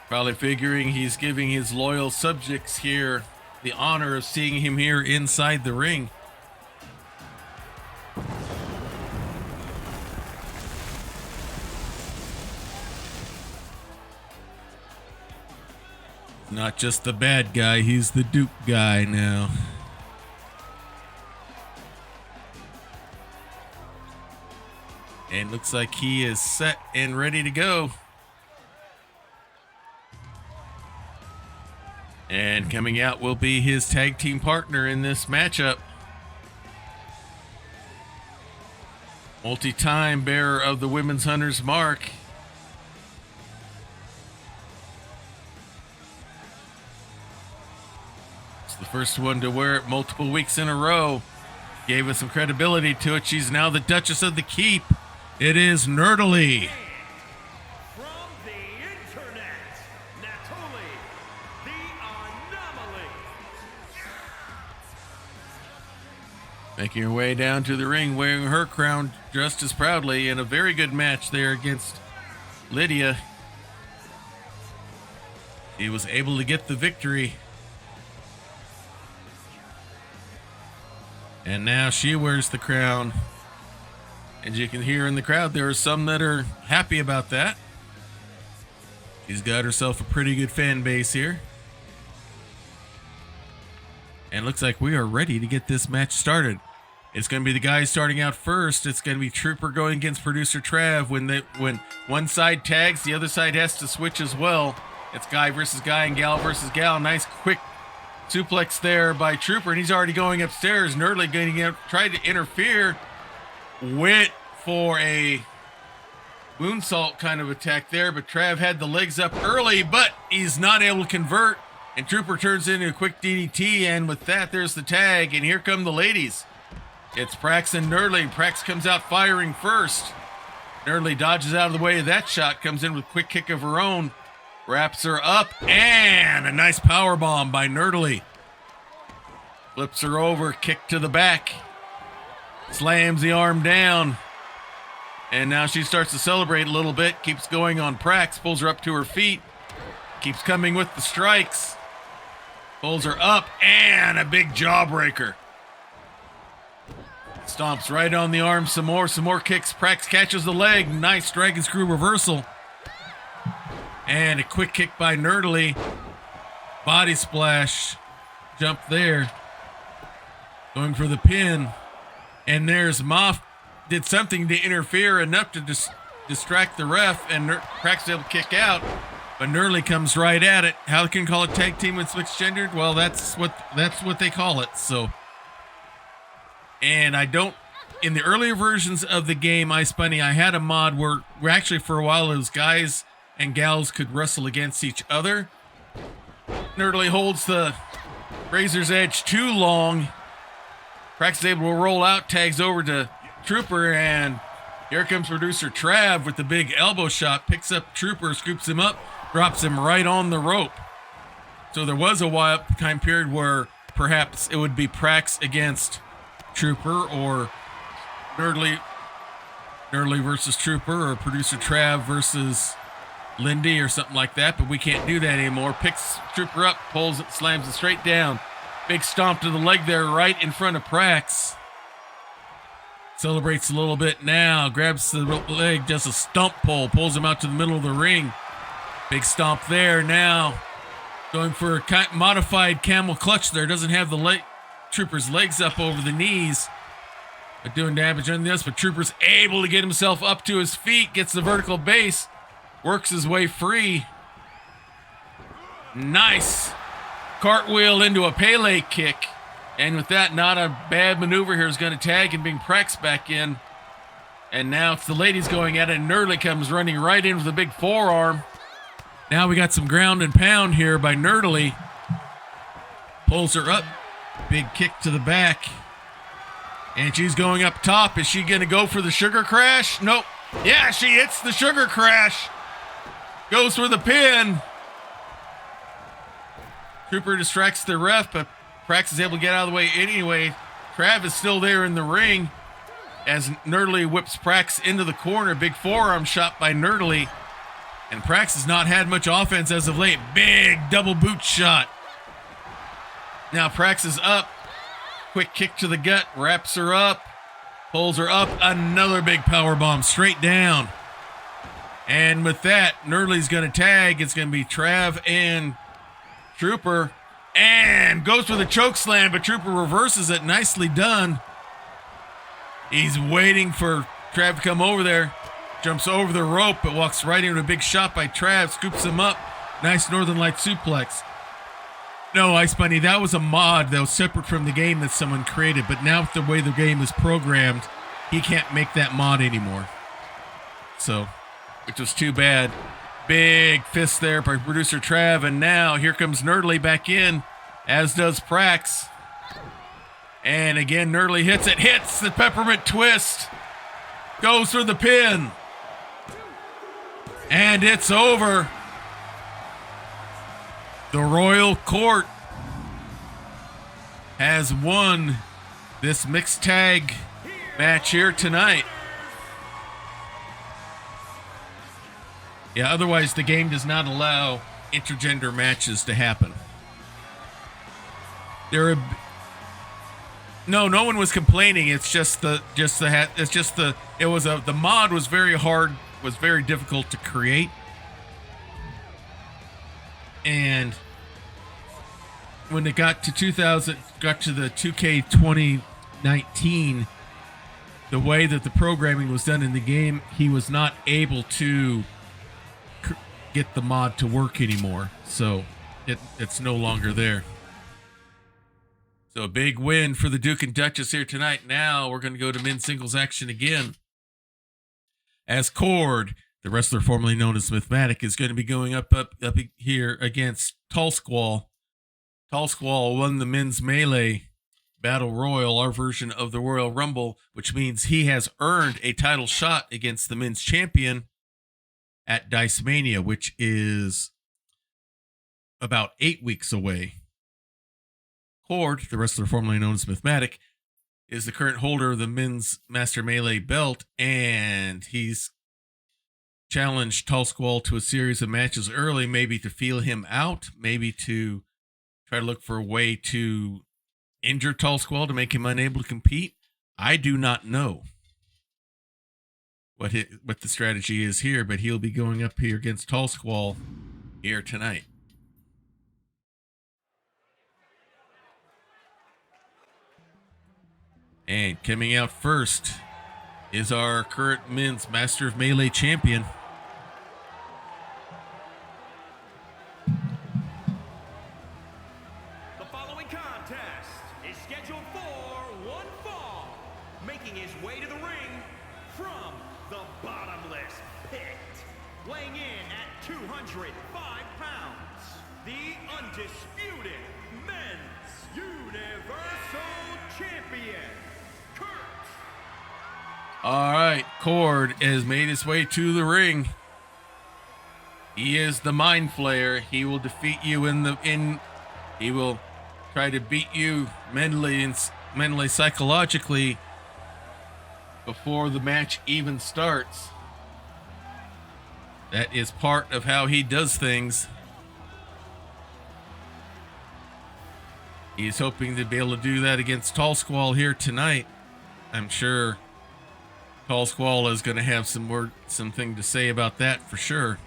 Probably figuring he's giving his loyal subjects here the honor of seeing him here inside the ring. Not just the bad guy, he's the Duke guy now. And looks like he is set and ready to go. And coming out will be his tag team partner in this matchup. Multi-time bearer of the Women's Hunter's Mark. It's the first one to wear it multiple weeks in a row. Gave us some credibility to it. She's now the Duchess of the Keep. It is Nerdalie. From the internet, Nerdalie, the anomaly. Making her way down to the ring, wearing her crown just as proudly, in a very good match there against Lydia. She was able to get the victory. And now she wears the crown. As you can hear in the crowd, there are some that are happy about that. She's got herself a pretty good fan base here. And it looks like we are ready to get this match started. It's going to be the guys starting out first. It's going to be Trooper going against ProducerTrav. When one side tags, the other side has to switch as well. It's guy versus guy and gal versus gal. Nice quick suplex there by Trooper, and he's already going upstairs. Nerdalie getting out, tried to interfere. Went for a moonsault kind of attack there, but Trav had the legs up early, but he's not able to convert. And Trooper turns into a quick DDT, and with that, there's the tag. And here come the ladies. It's Prax and Nerdalie. Prax comes out firing first. Nerdalie dodges out of the way of that shot, comes in with a quick kick of her own. Wraps her up, and a nice power bomb by Nerdalie. Flips her over, kick to the back. Slams the arm down. And now she starts to celebrate a little bit. Keeps going on Prax, pulls her up to her feet. Keeps coming with the strikes. Pulls her up, and a big jawbreaker. Stomps right on the arm some more kicks. Prax catches the leg. Nice dragon screw reversal. And a quick kick by Nerdalie. Body splash. Jump there. Going for the pin. And there's Moff. Did something to interfere enough to distract the ref. And Prax is able to kick out. But Nerdalie comes right at it. How can you call it tag team when switch gendered? Well, that's what they call it. So. And I don't. In the earlier versions of the game, Ice Bunny, I had a mod where actually for a while it was guys and gals could wrestle against each other. Nerdalie holds the Razor's Edge too long. Prax is able to roll out, tags over to Trooper, and here comes ProducerTrav with the big elbow shot, picks up Trooper, scoops him up, drops him right on the rope. So there was a time period where perhaps it would be Prax against Trooper, or Nerdalie versus Trooper, or ProducerTrav versus Lindy or something like that, but we can't do that anymore. Picks Trooper up, pulls it, slams it straight down. Big stomp to the leg there right in front of Prax. Celebrates a little bit now, grabs the leg, does a stump pull, pulls him out to the middle of the ring. Big stomp there now. Going for a modified camel clutch there. Doesn't have the Trooper's legs up over the knees, but doing damage on this. But Trooper's able to get himself up to his feet, gets the vertical base. Works his way free. Nice cartwheel into a Pele kick. And with that, not a bad maneuver here is going to tag and bring Prax back in. And now it's the ladies going at it. And Nerdalie comes running right in with a big forearm. Now we got some ground and pound here by Nerdalie. Pulls her up. Big kick to the back. And she's going up top. Is she going to go for the sugar crash? Nope. Yeah, she hits the sugar crash. Goes for the pin. Trooper distracts the ref, but Prax is able to get out of the way anyway. Trav is still there in the ring as Nerdalie whips Prax into the corner. Big forearm shot by Nerdalie. And Prax has not had much offense as of late. Big double boot shot. Now Prax is up. Quick kick to the gut. Wraps her up. Pulls her up. Another big power bomb straight down. And with that, Nerdalie's going to tag. It's going to be Trav and Trooper. And goes for the choke slam, but Trooper reverses it. Nicely done. He's waiting for Trav to come over there. Jumps over the rope, but walks right into a big shot by Trav. Scoops him up. Nice Northern Light suplex. No, Ice Bunny, that was a mod that was separate from the game that someone created. But now with the way the game is programmed, he can't make that mod anymore. So, which was too bad. Big fist there by producer Trav, and now here comes Nerdalie back in, as does Prax. And again, Nerdalie hits the peppermint twist, goes for the pin, and it's over. The Royal Court has won this mixed tag match here tonight. Yeah, otherwise the game does not allow intergender matches to happen. No one was complaining. The mod was very hard, was very difficult to create. And when it got to the 2K 2019, the way that the programming was done in the game, he was not able to get the mod to work anymore, so it's no longer there. So a big win for the Duke and Duchess here tonight. Now we're going to go to men's singles action again, as Cord, the wrestler formerly known as Smithmatic, is going to be going up here against Tallsquall. Tallsquall won the men's melee battle royal, our version of the Royal Rumble, which means he has earned a title shot against the men's champion at Dice Mania, which is about 8 weeks away. Cord, the wrestler formerly known as Smithmatic, is the current holder of the men's Master Melee belt, and he's challenged Tallsquall to a series of matches early, maybe to feel him out, maybe to try to look for a way to injure Tallsquall to make him unable to compete. I do not know what the strategy is here, but he'll be going up here against Tallsquall here tonight. And coming out first is our current men's Master of Melee champion. The following contest is scheduled for one fall, making his way to the ring from the bottomless pit, weighing in at 205 pounds, the undisputed men's Universal Champion, Kurt. All right, Cord has made his way to the ring. He is the Mind Flayer. He will defeat you he will try to beat you mentally psychologically before the match even starts. That is part of how he does things. He's hoping to be able to do that against Tallsquall here tonight. I'm sure Tallsquall is going to have something to say about that for sure.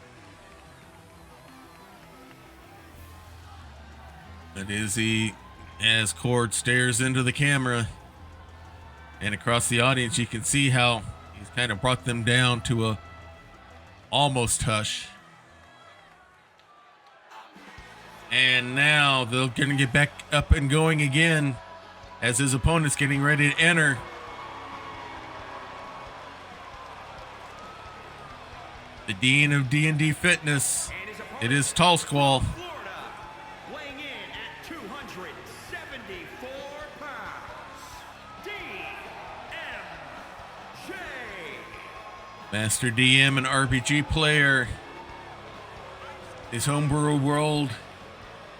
But as Cord stares into the camera and across the audience, you can see how he's kind of brought them down to a almost hush. And now they're going to get back up and going again as his opponent's getting ready to enter. The Dean of D&D Fitness, it is Tallsquall. Weighing in at 274 pounds, DMJ. Master DM and RPG player. His homebrew world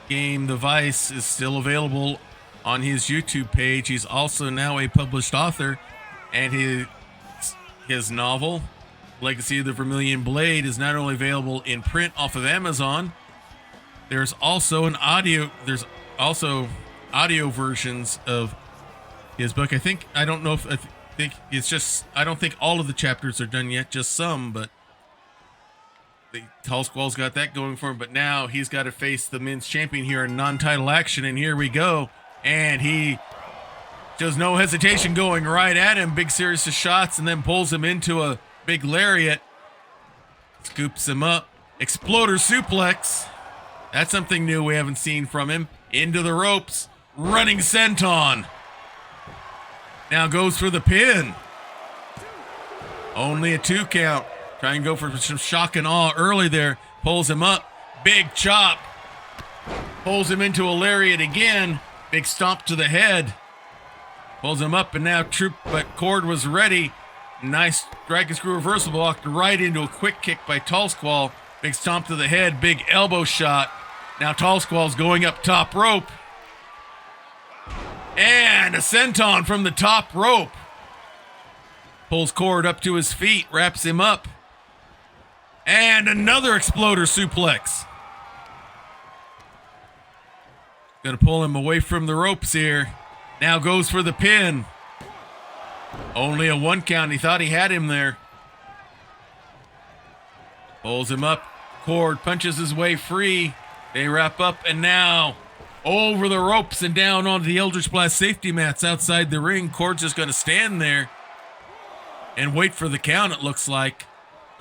game, The Vice, is still available on his YouTube page. He's also now a published author, and his novel, Legacy of the Vermilion Blade, is not only available in print off of Amazon. There's also audio versions of his book. I don't think all of the chapters are done yet, just some, but Tallsquall's got that going for him. But now he's got to face the men's champion here in non-title action, and here we go. And he shows no hesitation, going right at him, big series of shots, and then pulls him into a big lariat, scoops him up, exploder suplex. That's something new we haven't seen from him. Into the ropes, running senton. Now goes for the pin. Only a 2 count. Try and go for some shock and awe early there. Pulls him up. Big chop. Pulls him into a lariat again. Big stomp to the head. Pulls him up and now but Cord was ready. Nice dragon screw reversal blocked right into a quick kick by Tallsquall. Big stomp to the head. Big elbow shot. Now Tallsquall's going up top rope. And a senton from the top rope. Pulls Cord up to his feet, wraps him up. And another exploder suplex. Gonna pull him away from the ropes here. Now goes for the pin. Only a 1 count. He thought he had him there. Pulls him up. Cord punches his way free. They wrap up and now over the ropes and down onto the Eldritch Blast safety mats outside the ring. Cord's just gonna stand there and wait for the count, it looks like.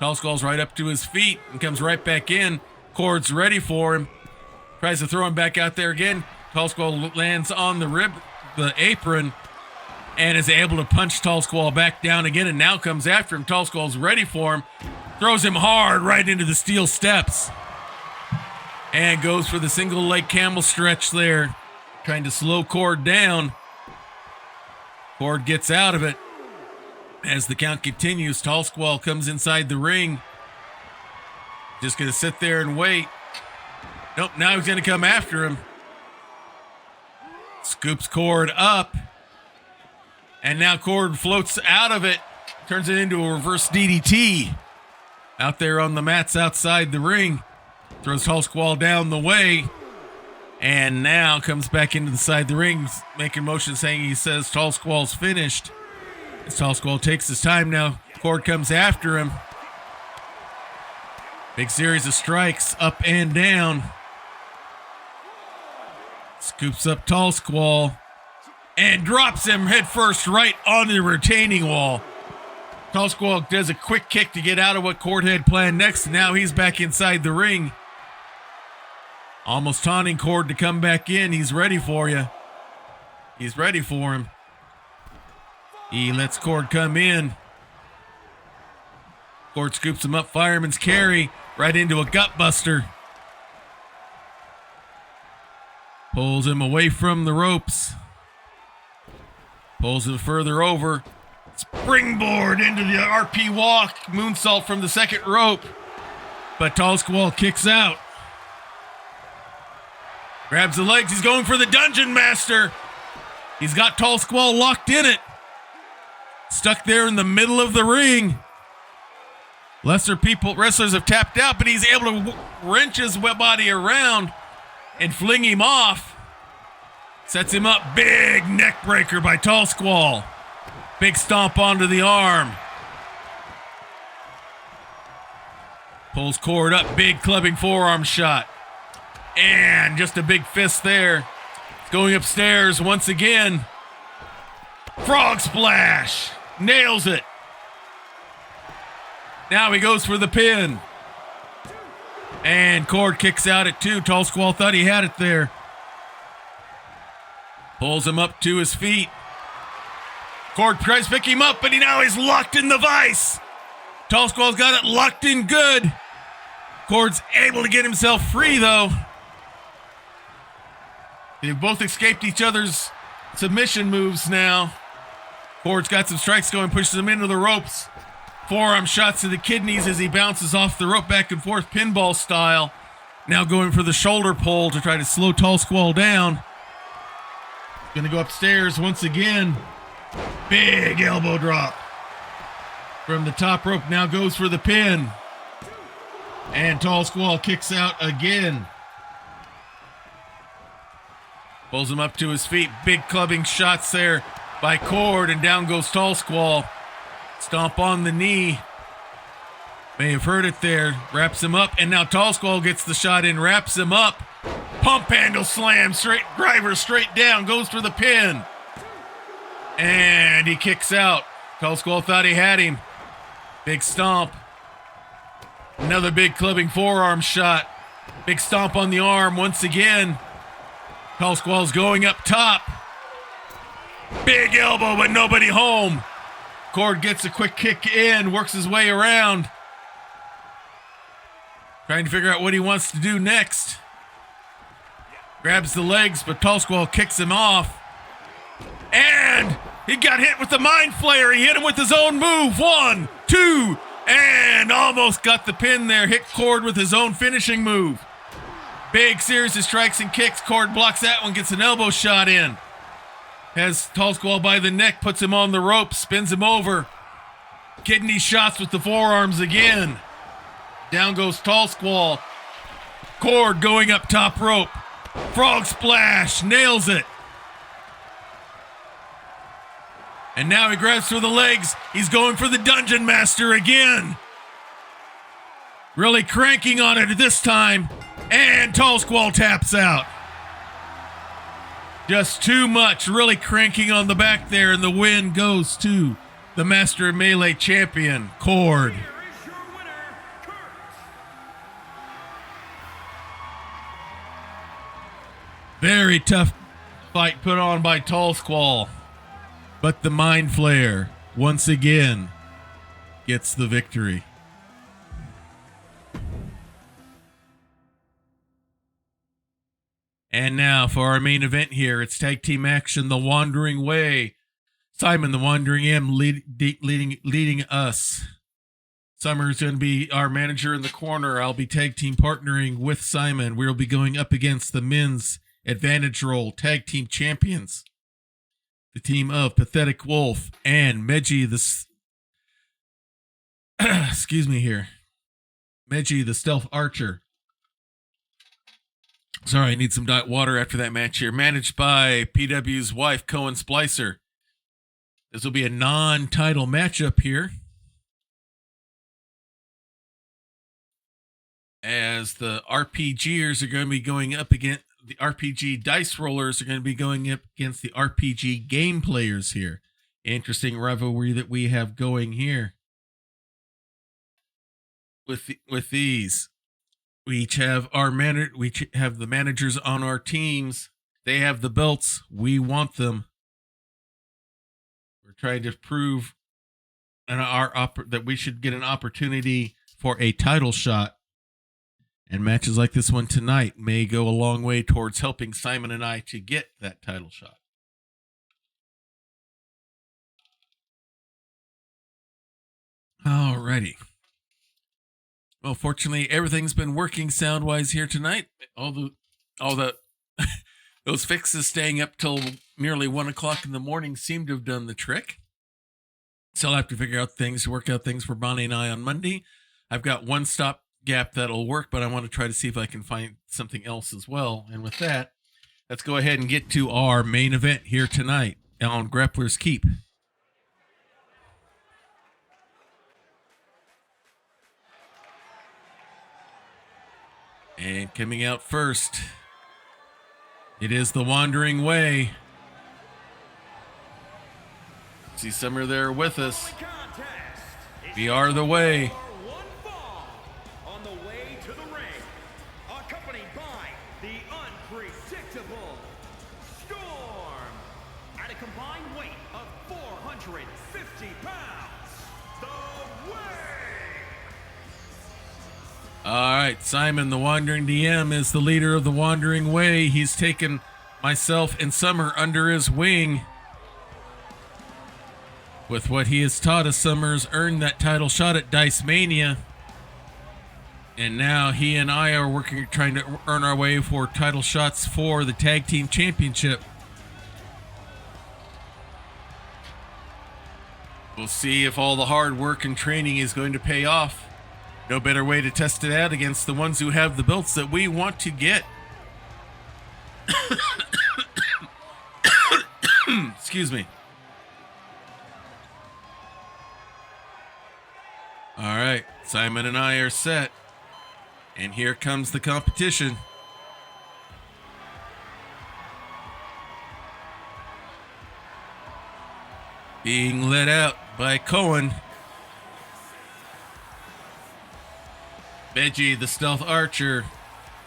Tallsquall's right up to his feet and comes right back in. Cord's ready for him. Tries to throw him back out there again. Tallsquall lands on the apron, and is able to punch Tallsquall back down again, and now comes after him. Tallsquall's ready for him. Throws him hard right into the steel steps. And goes for the single leg camel stretch there. Trying to slow Cord down. Cord gets out of it. As the count continues, Tallsquall comes inside the ring. Just going to sit there and wait. Nope, now he's going to come after him. Scoops Cord up. And now Cord floats out of it. Turns it into a reverse DDT. Out there on the mats outside the ring. Throws Tallsquall down the way. And now comes back into the side of the ring. Making motion saying he says Tallsquall's finished. As Tallsquall takes his time now. Cord comes after him. Big series of strikes up and down. Scoops up Tallsquall and drops him head first right onto the retaining wall. Tallsquall does a quick kick to get out of what Cord had planned next, and now he's back inside the ring. Almost taunting Cord to come back in. He's ready for you. He's ready for him. He lets Cord come in. Cord scoops him up, fireman's carry, right into a gutbuster. Pulls him away from the ropes. Pulls him further over. Springboard into the RP walk. Moonsault from the second rope. But Tallsquall kicks out. Grabs the legs. He's going for the Dungeon Master. He's got Tallsquall locked in it. Stuck there in the middle of the ring. Wrestlers have tapped out, but he's able to wrench his body around and fling him off. Sets him up. Big neck breaker by Tallsquall. Big stomp onto the arm. Pulls Cord up. Big clubbing forearm shot. And just a big fist there. Going upstairs once again. Frog splash. Nails it. Now he goes for the pin. And Cord kicks out at 2. Tallsquall thought he had it there. Pulls him up to his feet. Cord tries to pick him up, but now he's locked in the vise. Tallsquall's got it locked in good. Cord's able to get himself free, though. They've both escaped each other's submission moves now. Cord's got some strikes going, pushes him into the ropes. Forearm shots to the kidneys as he bounces off the rope back and forth, pinball style. Now going for the shoulder pull to try to slow Tallsquall down. Gonna go upstairs once again. Big elbow drop. From the top rope, now goes for the pin. And Tallsquall kicks out again. Pulls him up to his feet. Big clubbing shots there by Cord, and down goes Tallsquall. Stomp on the knee. May have heard it there. Wraps him up, and now Tallsquall gets the shot in, wraps him up. Pump handle slam, straight driver straight down, goes for the pin. And he kicks out. Tallsquall thought he had him. Big stomp. Another big clubbing forearm shot. Big stomp on the arm once again. Tallsquall's going up top. Big elbow, but nobody home. Cord gets a quick kick in, works his way around. Trying to figure out what he wants to do next. Grabs the legs, but Tallsquall kicks him off. And he got hit with the Mind Flayer. He hit him with his own move. 1, 2, and almost got the pin there. Hit Cord with his own finishing move. Big series of strikes and kicks. Cord blocks that one, gets an elbow shot in. Has Tallsquall by the neck, puts him on the rope, spins him over. Kidney shots with the forearms again. Down goes Tallsquall. Cord going up top rope. Frog splash, nails it. And now he grabs for the legs. He's going for the Dungeon Master again. Really cranking on it this time. And Tallsquall taps out. Just too much, really cranking on the back there, and the win goes to the Master of Melee champion, Cord. Here is your winner, Kurt. Very tough fight put on by Tallsquall. But the Mind Flayer, once again, gets the victory. And now for our main event here, it's tag team action, The Wandering Way. Simon, the Wandering M, leading us. Summer's going to be our manager in the corner. I'll be tag team partnering with Simon. We'll be going up against the men's advantage role tag team champions. The team of Pathetic Wolf and Meji Meji the Stealth Archer. Sorry, I need some diet water after that match here. Managed by PW's wife, Cohen Splicer. This will be a non-title matchup here, as the RPGers are going to be going up against the RPG dice rollers are going to be going up against the RPG game players here. Interesting rivalry that we have going here with these. We each have have the managers on our teams. They have the belts. We want them. We're trying to prove that we should get an opportunity for a title shot. And matches like this one tonight may go a long way towards helping Simon and I to get that title shot. Alrighty. Well, fortunately, everything's been working sound-wise here tonight. All the those fixes staying up till nearly 1 o'clock in the morning seem to have done the trick. So I'll have to work out things for Bonnie and I on Monday. I've got one stop gap that'll work, but I want to try to see if I can find something else as well. And with that, let's go ahead and get to our main event here tonight on Grappler's Keep. And coming out first, it is The Wandering Way. See Summer there with us. We are the way. On the way to the ring, accompanied by the unpredictable Storm. At a combined weight of 450 pounds, the Way. All right, Simon, the Wandering DM, is the leader of the Wandering Way. He's taken myself and Summer under his wing. With what he has taught us, Summer's earned that title shot at Dice Mania. And now he and I are trying to earn our way for title shots for the Tag Team Championship. We'll see if all the hard work and training is going to pay off. No better way to test it out against the ones who have the belts that we want to get. Excuse me. All right, Simon and I are set. And here comes the competition. Being led out by Cohen. Meji, the Stealth Archer,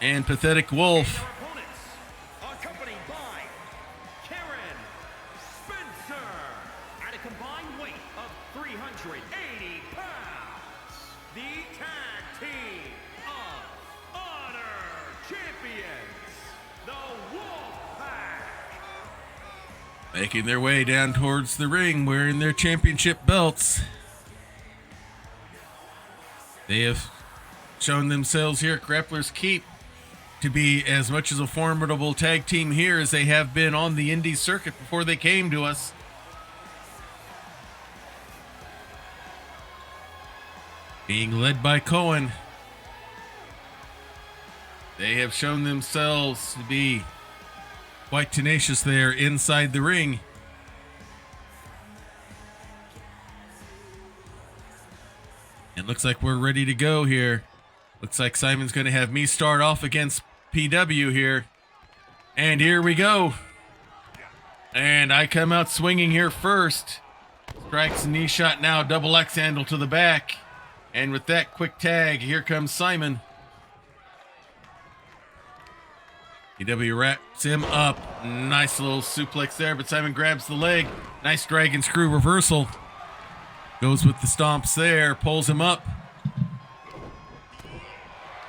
and Pathetic Wolf. Opponents, accompanied by Karen Spencer. At a a combined weight of 380 pounds, the Tag Team of Honor Champions, the Wolfpack. Making their way down towards the ring, wearing their championship belts. They have shown themselves here at Grappler's Keep to be as much as a formidable tag team here as they have been on the indie circuit before they came to us. Being led by Cohen, they have shown themselves to be quite tenacious there inside the ring. It looks like we're ready to go here. Looks like Simon's going to have me start off against PW here. And here we go. And I come out swinging here first. Strikes a knee shot now, double X handle to the back. And with that quick tag, here comes Simon. PW wraps him up. Nice little suplex there, but Simon grabs the leg. Nice dragon screw reversal. Goes with the stomps there, pulls him up.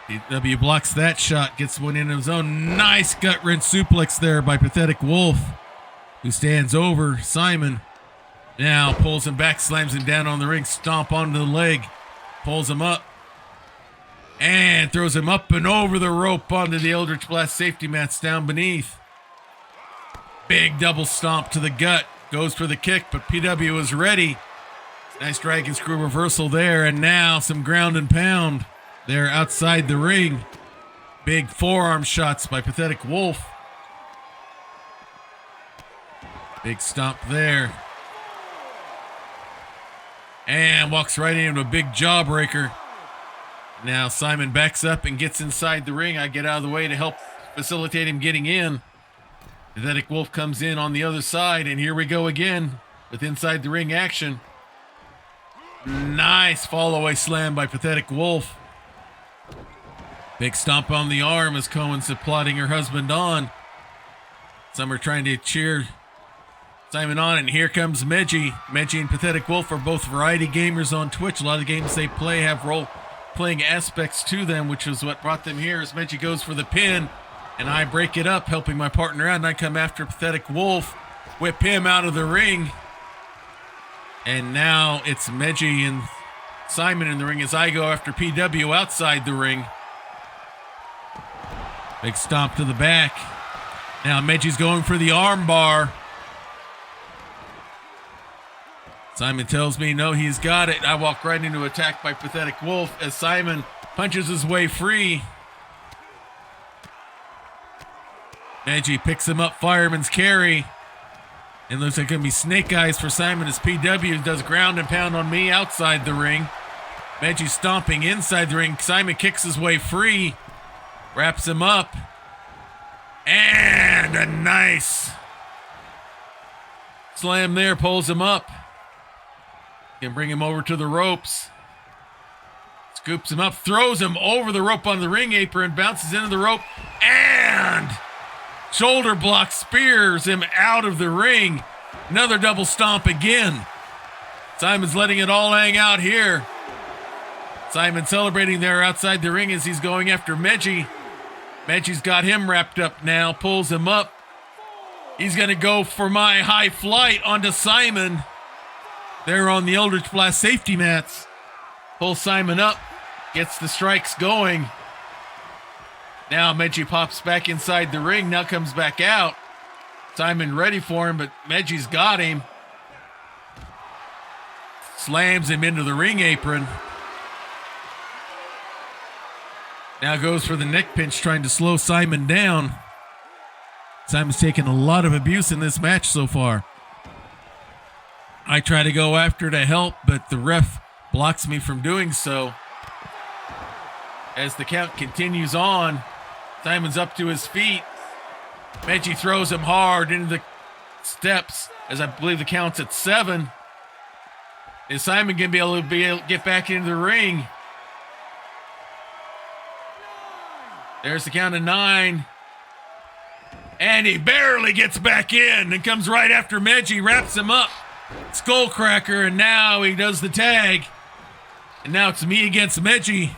PW blocks that shot, gets one in his own. Nice gut wrench suplex there by Pathetic Wolf, who stands over Simon. Now pulls him back, slams him down on the ring, stomp onto the leg, pulls him up, and throws him up and over the rope onto the Eldritch Blast safety mats down beneath. Big double stomp to the gut, goes for the kick, but PW is ready. Nice dragon screw reversal there, and now some ground and pound. They're outside the ring. Big forearm shots by Pathetic Wolf. Big stomp there. And walks right into a big jawbreaker. Now Simon backs up and gets inside the ring. I get out of the way to help facilitate him getting in. Pathetic Wolf comes in on the other side, and here we go again with inside the ring action. Nice fall away slam by Pathetic Wolf. Big stomp on the arm as Cohen's applauding her husband on. Some are trying to cheer Simon on, and here comes Meji. Meji and Pathetic Wolf are both variety gamers on Twitch. A lot of the games they play have role-playing aspects to them, which is what brought them here. As Meji goes for the pin, and I break it up, helping my partner out, and I come after Pathetic Wolf, whip him out of the ring. And now it's Meji and Simon in the ring as I go after PW outside the ring. Big stomp to the back. Now Meji's going for the arm bar. Simon tells me no, he's got it. I walk right into attack by Pathetic Wolf as Simon punches his way free. Meji picks him up, fireman's carry. And looks like it's going to be snake eyes for Simon as PW does ground and pound on me outside the ring. Meji stomping inside the ring. Simon kicks his way free. Wraps him up. And a nice slam there. Pulls him up. Can bring him over to the ropes. Scoops him up. Throws him over the rope on the ring apron. Bounces into the rope. And shoulder block spears him out of the ring. Another double stomp again. Simon's letting it all hang out here. Simon celebrating there outside the ring as he's going after Meji. Meji's got him wrapped up now, pulls him up. He's going to go for my high flight onto Simon. There on the Eldritch Blast safety mats. Pulls Simon up, gets the strikes going. Now Meji pops back inside the ring, now comes back out. Simon ready for him, but Meji's got him. Slams him into the ring apron. Now goes for the neck pinch, trying to slow Simon down. Simon's taken a lot of abuse in this match so far. I try to go after to help, but the ref blocks me from doing so. As the count continues on, Simon's up to his feet. Meji throws him hard into the steps, as I believe the count's at 7. Is Simon going to be able to get back into the ring? There's the count of 9. And he barely gets back in and comes right after Meji, wraps him up. Skullcracker, and now he does the tag. And now it's me against Meji.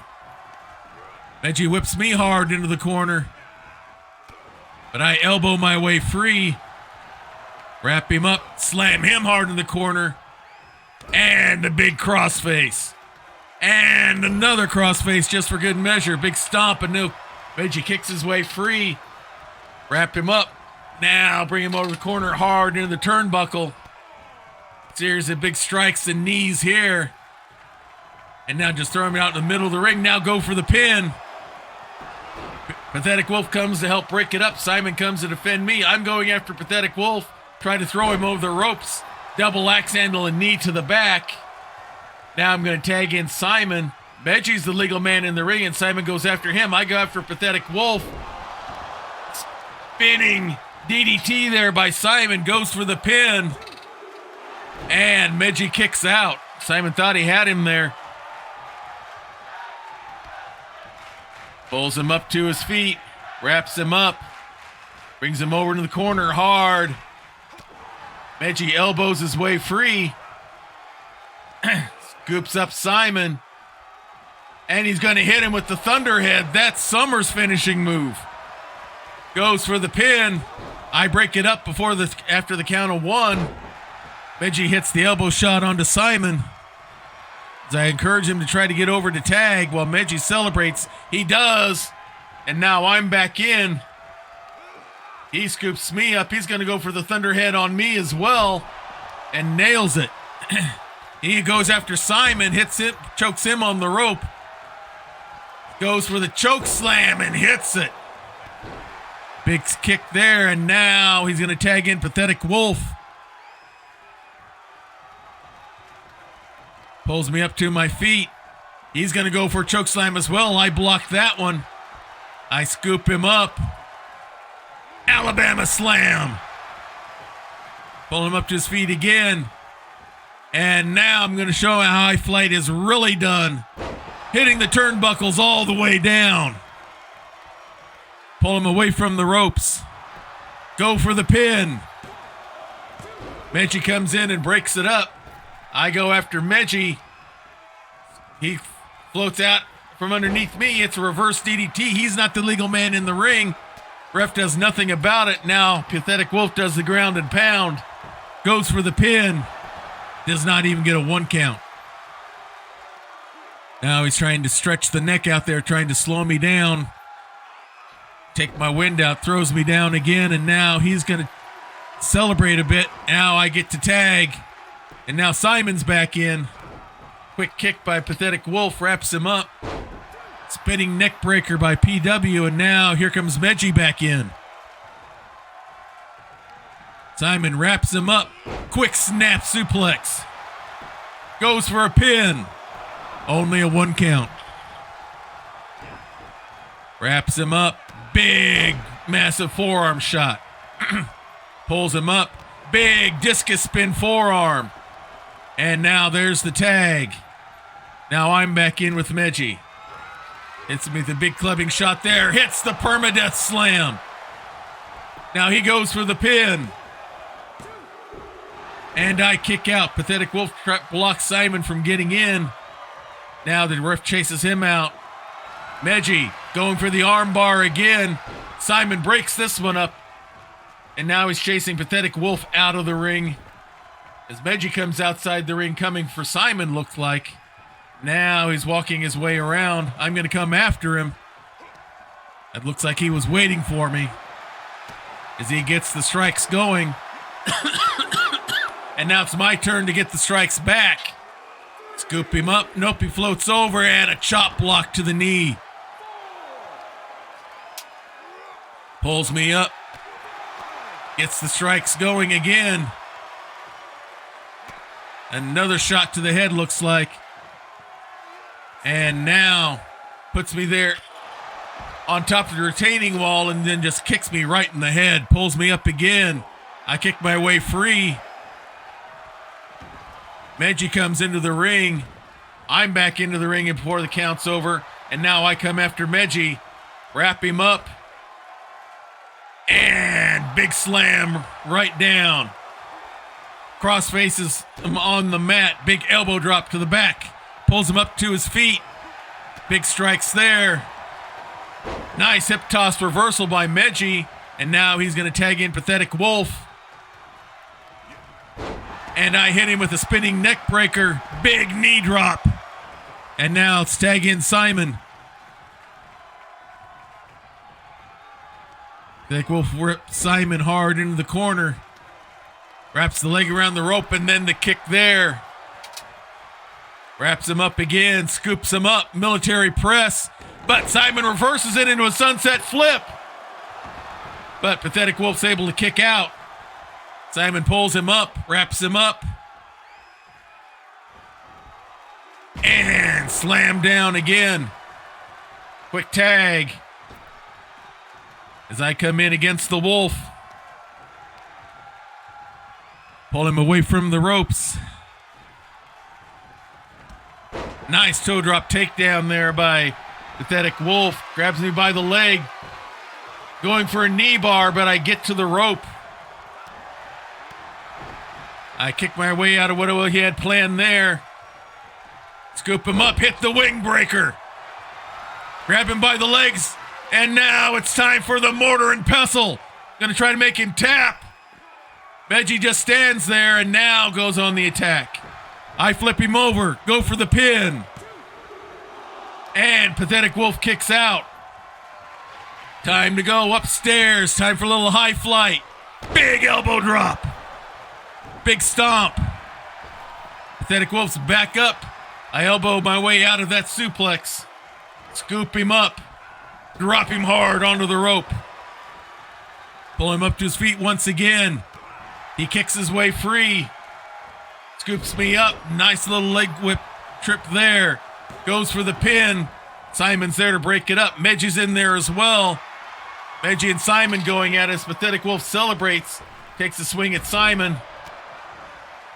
Meji whips me hard into the corner. But I elbow my way free. Wrap him up, slam him hard in the corner. And a big crossface. And another crossface just for good measure. Big stomp, and no. Meji kicks his way free. Wrap him up. Now bring him over the corner hard into the turnbuckle. Series of big strikes and knees here. And now just throw him out in the middle of the ring. Now go for the pin. Pathetic Wolf comes to help break it up. Simon comes to defend me. I'm going after Pathetic Wolf. Trying to throw him over the ropes. Double axe handle and knee to the back. Now I'm going to tag in Simon. Meji's the legal man in the ring, and Simon goes after him. I go after Pathetic Wolf. Spinning DDT there by Simon. Goes for the pin. And Meji kicks out. Simon thought he had him there. Pulls him up to his feet. Wraps him up. Brings him over to the corner hard. Meji elbows his way free. Scoops up Simon. And he's going to hit him with the Thunderhead. That's Summer's finishing move. Goes for the pin. I break it up after the count of 1. Meji hits the elbow shot onto Simon. As I encourage him to try to get over to tag while Meji celebrates. He does. And now I'm back in. He scoops me up. He's going to go for the Thunderhead on me as well. And nails it. He goes after Simon. Hits it. Chokes him on the rope. Goes for the choke slam and hits it. Big kick there. And now he's going to tag in Pathetic Wolf. Pulls me up to my feet. He's going to go for a chokeslam as well. I block that one. I scoop him up. Alabama slam. Pull him up to his feet again. And now I'm going to show how High Flight is really done. Hitting the turnbuckles all the way down. Pull him away from the ropes. Go for the pin. Meji comes in and breaks it up. I go after Meji. He floats out from underneath me. It's a reverse DDT. He's not the legal man in the ring. Ref does nothing about it. Now Pathetic Wolf does the ground and pound. Goes for the pin. Does not even get a 1 count. Now he's trying to stretch the neck out there, trying to slow me down. Take my wind out, throws me down again, and now he's going to celebrate a bit. Now I get to tag. And now Simon's back in. Quick kick by Pathetic Wolf, wraps him up. Spinning neck breaker by PW, and now here comes Meji back in. Simon wraps him up. Quick snap suplex. Goes for a pin. Only a 1 count. Wraps him up. Big, massive forearm shot. Pulls him up. Big discus spin forearm. And now there's the tag. Now I'm back in with Meji. Hits me with a big clubbing shot there. Hits the Perma-Death slam. Now he goes for the pin. And I kick out. Pathetic Wolf blocks Simon from getting in. Now the ref chases him out. Meji going for the arm bar again. Simon breaks this one up. And now he's chasing Pathetic Wolf out of the ring. As Meji comes outside the ring, coming for Simon, looks like. Now he's walking his way around. I'm going to come after him. It looks like he was waiting for me. As he gets the strikes going. And now it's my turn to get the strikes back. Scoop him up. Nope, he floats over, and a chop block to the knee. Pulls me up. Gets the strikes going again. Another shot to the head, looks like. And now puts me there on top of the retaining wall and then just kicks me right in the head. Pulls me up again. I kick my way free. Meji comes into the ring. I'm back into the ring before the count's over. And now I come after Meji. Wrap him up. And big slam right down. Cross faces him on the mat. Big elbow drop to the back. Pulls him up to his feet. Big strikes there. Nice hip toss reversal by Meji. And now he's going to tag in Pathetic Wolf. And I hit him with a spinning neck breaker. Big knee drop. And now it's tag in Simon. Pathetic Wolf rips Simon hard into the corner. Wraps the leg around the rope and then the kick there. Wraps him up again, scoops him up, military press. But Simon reverses it into a sunset flip. But Pathetic Wolf's able to kick out. Simon pulls him up, wraps him up. And slam down again. Quick tag. As I come in against the Wolf. Pull him away from the ropes. Nice toe drop takedown there by Pathetic Wolf. Grabs me by the leg. Going for a knee bar, but I get to the rope. I kick my way out of what he had planned there. Scoop him up, hit the wing breaker. Grab him by the legs. And now it's time for the mortar and pestle. Gonna try to make him tap. Meji just stands there and now goes on the attack. I flip him over, go for the pin. And Pathetic Wolf kicks out. Time to go upstairs. Time for a little high flight. Big elbow drop. Big stomp. Pathetic Wolf's back up. I elbow my way out of that suplex. Scoop him up. Drop him hard onto the rope. Pull him up to his feet once again. He kicks his way free. Scoops me up. Nice little leg whip trip there. Goes for the pin. Simon's there to break it up. Meji's in there as well. Meji and Simon going at us. Pathetic Wolf celebrates. Takes a swing at Simon.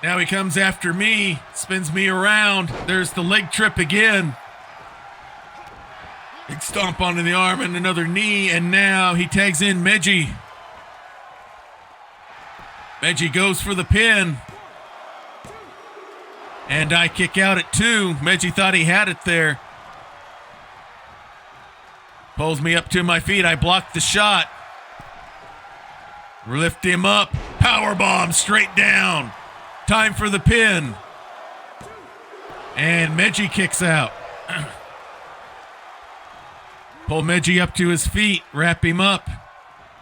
Now he comes after me. Spins me around. There's the leg trip again. Big stomp onto the arm and another knee. And now he tags in Meji. Meji goes for the pin. And I kick out at 2. Meji thought he had it there. Pulls me up to my feet. I block the shot. Lift him up. Powerbomb straight down. Time for the pin. And Meji kicks out. Pull Meji up to his feet. Wrap him up.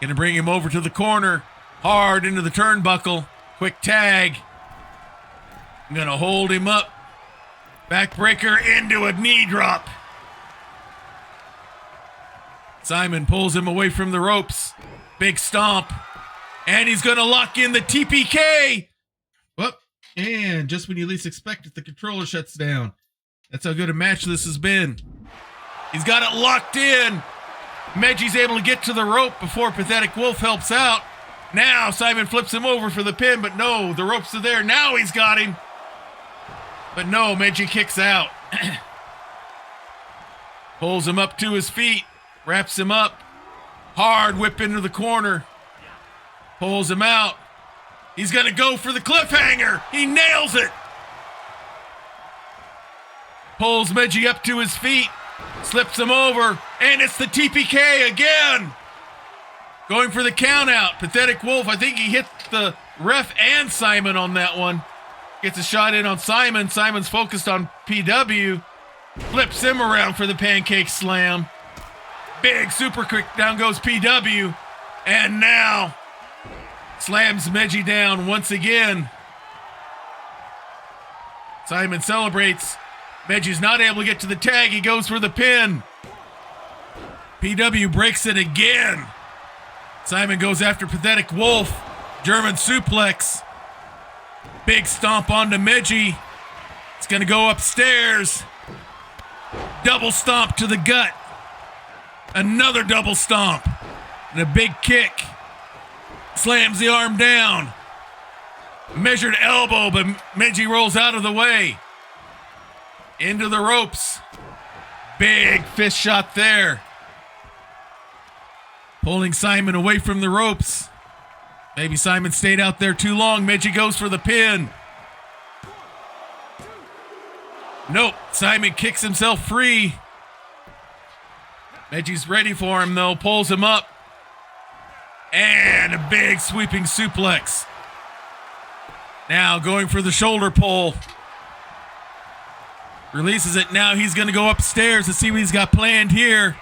Gonna bring him over to the corner. Hard into the turnbuckle. Quick tag. I'm going to hold him up. Backbreaker into a knee drop. Simon pulls him away from the ropes. Big stomp. And he's going to lock in the TPK. Whoop. And just when you least expect it, the controller shuts down. That's how good a match this has been. He's got it locked in. Meji's able to get to the rope before Pathetic Wolf helps out. Now Simon flips him over for the pin, but no, the ropes are there. Now he's got him. But no, Meji kicks out. Pulls him up to his feet. Wraps him up. Hard whip into the corner. Pulls him out. He's going to go for the cliffhanger. He nails it. Pulls Meji up to his feet. Slips him over. And it's the TPK again. Going for the count out. Pathetic Wolf, I think he hit the ref and Simon on that one. Gets a shot in on Simon. Simon's focused on PW. Flips him around for the pancake slam. Big super quick. Down goes PW. And now slams Meji down once again. Simon celebrates. Meji's not able to get to the tag. He goes for the pin. PW breaks it again. Simon goes after Pathetic Wolf. German suplex. Big stomp onto Meji. It's going to go upstairs. Double stomp to the gut. Another double stomp. And a big kick. Slams the arm down. Measured elbow, but Meji rolls out of the way. Into the ropes. Big fist shot there. Pulling Simon away from the ropes. Maybe Simon stayed out there too long. Meji goes for the pin. Nope. Simon kicks himself free. Meji's ready for him, though. Pulls him up. And a big sweeping suplex. Now going for the shoulder pull. Releases it. Now he's going to go upstairs to see what he's got planned here.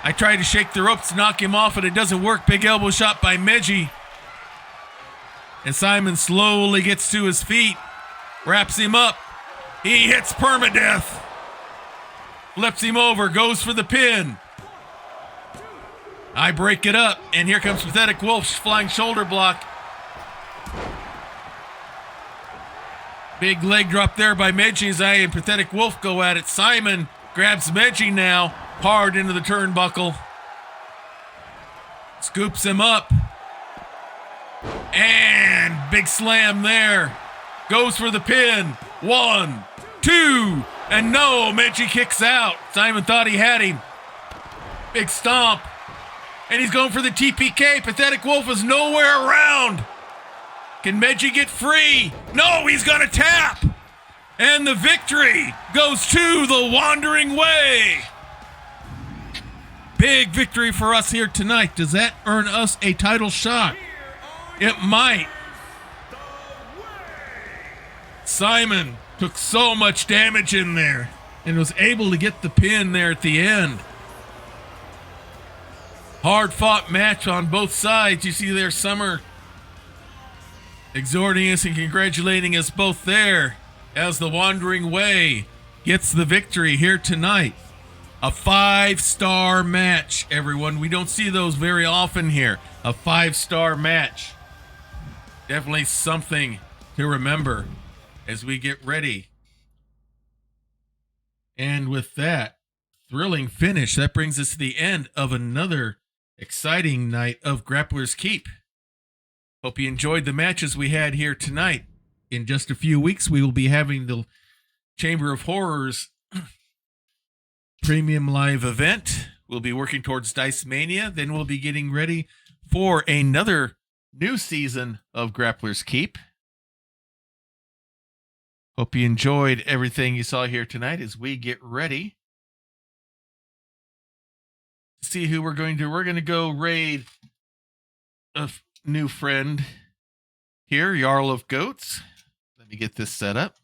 I tried to shake the ropes to knock him off, and it doesn't work. Big elbow shot by Meji. And Simon slowly gets to his feet. Wraps him up. He hits Perma-Death. Flips him over. Goes for the pin. I break it up. And here comes Pathetic Wolf's flying shoulder block. Big leg drop there by Meji as I and Pathetic Wolf go at it. Simon grabs Meji now. Hard into the turnbuckle. Scoops him up. And big slam there. Goes for the pin. 1, 2, and no, Meji kicks out. Simon thought he had him. Big stomp. And he's going for the TPK. Pathetic Wolf is nowhere around. Can Meji get free? No, he's going to tap. And the victory goes to the Wandering Way. Big victory for us here tonight. Does that earn us a title shot? It might. Simon took so much damage in there and was able to get the pin there at the end. Hard fought match on both sides. You see there Summer exhorting us and congratulating us both there as the Wandering Way gets the victory here tonight. A 5-star match, everyone. We don't see those very often here. A 5-star match. Definitely something to remember as we get ready. And with that thrilling finish, that brings us to the end of another exciting night of Grappler's Keep. Hope you enjoyed the matches we had here tonight. In just a few weeks, we will be having the Chamber of Horrors premium live event. We'll be working towards Dice Mania. Then we'll be getting ready for another new season of Grappler's Keep. Hope you enjoyed everything you saw here tonight as we get ready to see who we're going to. We're going to go raid a new friend here, Jarl of Goats. Let me get this set up.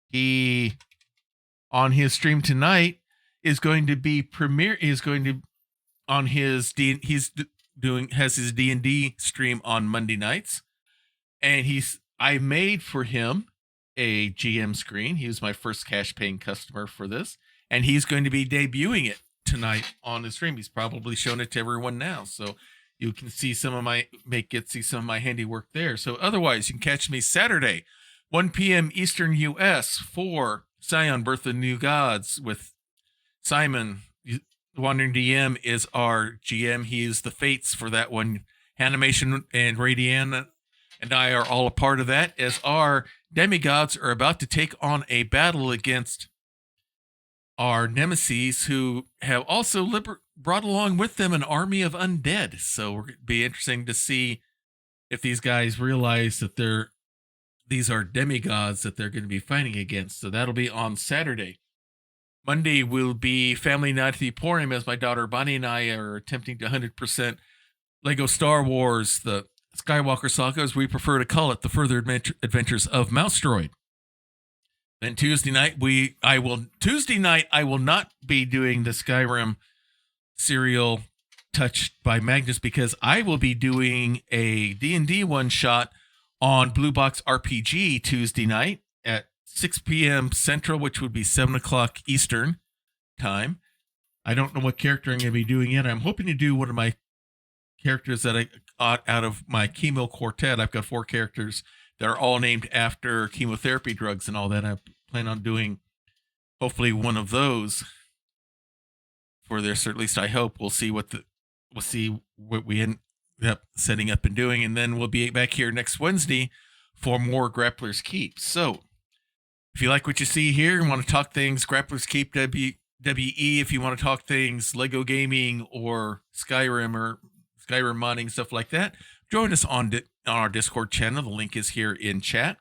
He, on his stream tonight, is going to be on his has his D&D stream on Monday nights, and I made for him a GM screen. He was my first cash paying customer for this, and he's going to be debuting it tonight on his stream. He's probably shown it to everyone now, so you can see some of my handiwork there. So otherwise, you can catch me Saturday, 1 p.m. Eastern U.S. for Scion Birth of New Gods with Simon. The Wandering DM is our GM. He is the fates for that one. Hannahmation and RaeDeAnne and I are all a part of that, as our demigods are about to take on a battle against our nemesis, who have also brought along with them an army of undead. So it'll be interesting to see if these guys realize that these are demigods that they're going to be fighting against. So that'll be on Saturday. Monday will be Family Night at the Emporium, as my daughter Bonnie and I are attempting to 100% Lego Star Wars, the Skywalker Saga, as we prefer to call it, the further adventures of Mouse Droid. Then Tuesday night, I will not be doing the Skyrim serial touched by Magnus, because I will be doing a D&D one-shot on Blue Box RPG Tuesday night at 6 p.m. Central, which would be 7 o'clock Eastern time. I don't know what character I'm going to be doing yet. I'm hoping to do one of my characters that I got out of my chemo quartet. I've got 4 characters that are all named after chemotherapy drugs and all that. I plan on doing hopefully one of those for this, or at least I hope. We'll see what we end up setting up and doing, and then we'll be back here next Wednesday for more Grappler's Keep. So if you like what you see here and want to talk things Grappler's Keep WE, if you want to talk things Lego gaming or Skyrim or Skyrim modding, stuff like that, join us on our Discord channel. The link is here in chat.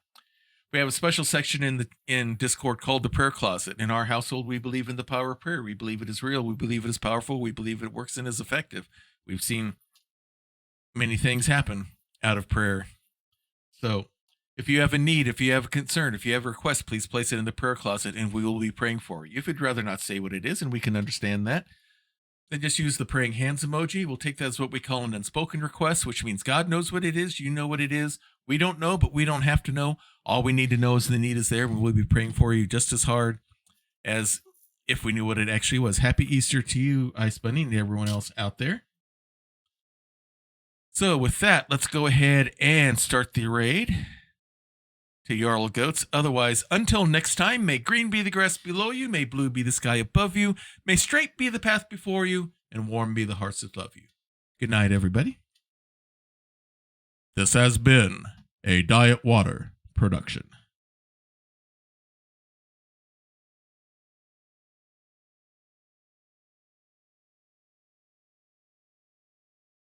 We have a special section in Discord called the Prayer Closet. In our household, we believe in the power of prayer. We believe it is real. We believe it is powerful. We believe it works and is effective. We've seen many things happen out of prayer. So if you have a need, if you have a concern, if you have a request, please place it in the Prayer Closet and we will be praying for you. If you'd rather not say what it is, and we can understand that, then just use the praying hands emoji. We'll take that as what we call an unspoken request, which means God knows what it is. You know what it is. We don't know, but we don't have to know. All we need to know is the need is there. We will be praying for you just as hard as if we knew what it actually was. Happy Easter to you, Ice Bunny, and everyone else out there. So with that, let's go ahead and start the raid to Jarl Goats. Otherwise, until next time, may green be the grass below you, may blue be the sky above you, may straight be the path before you, and warm be the hearts that love you. Good night, everybody. This has been a Diet Water production.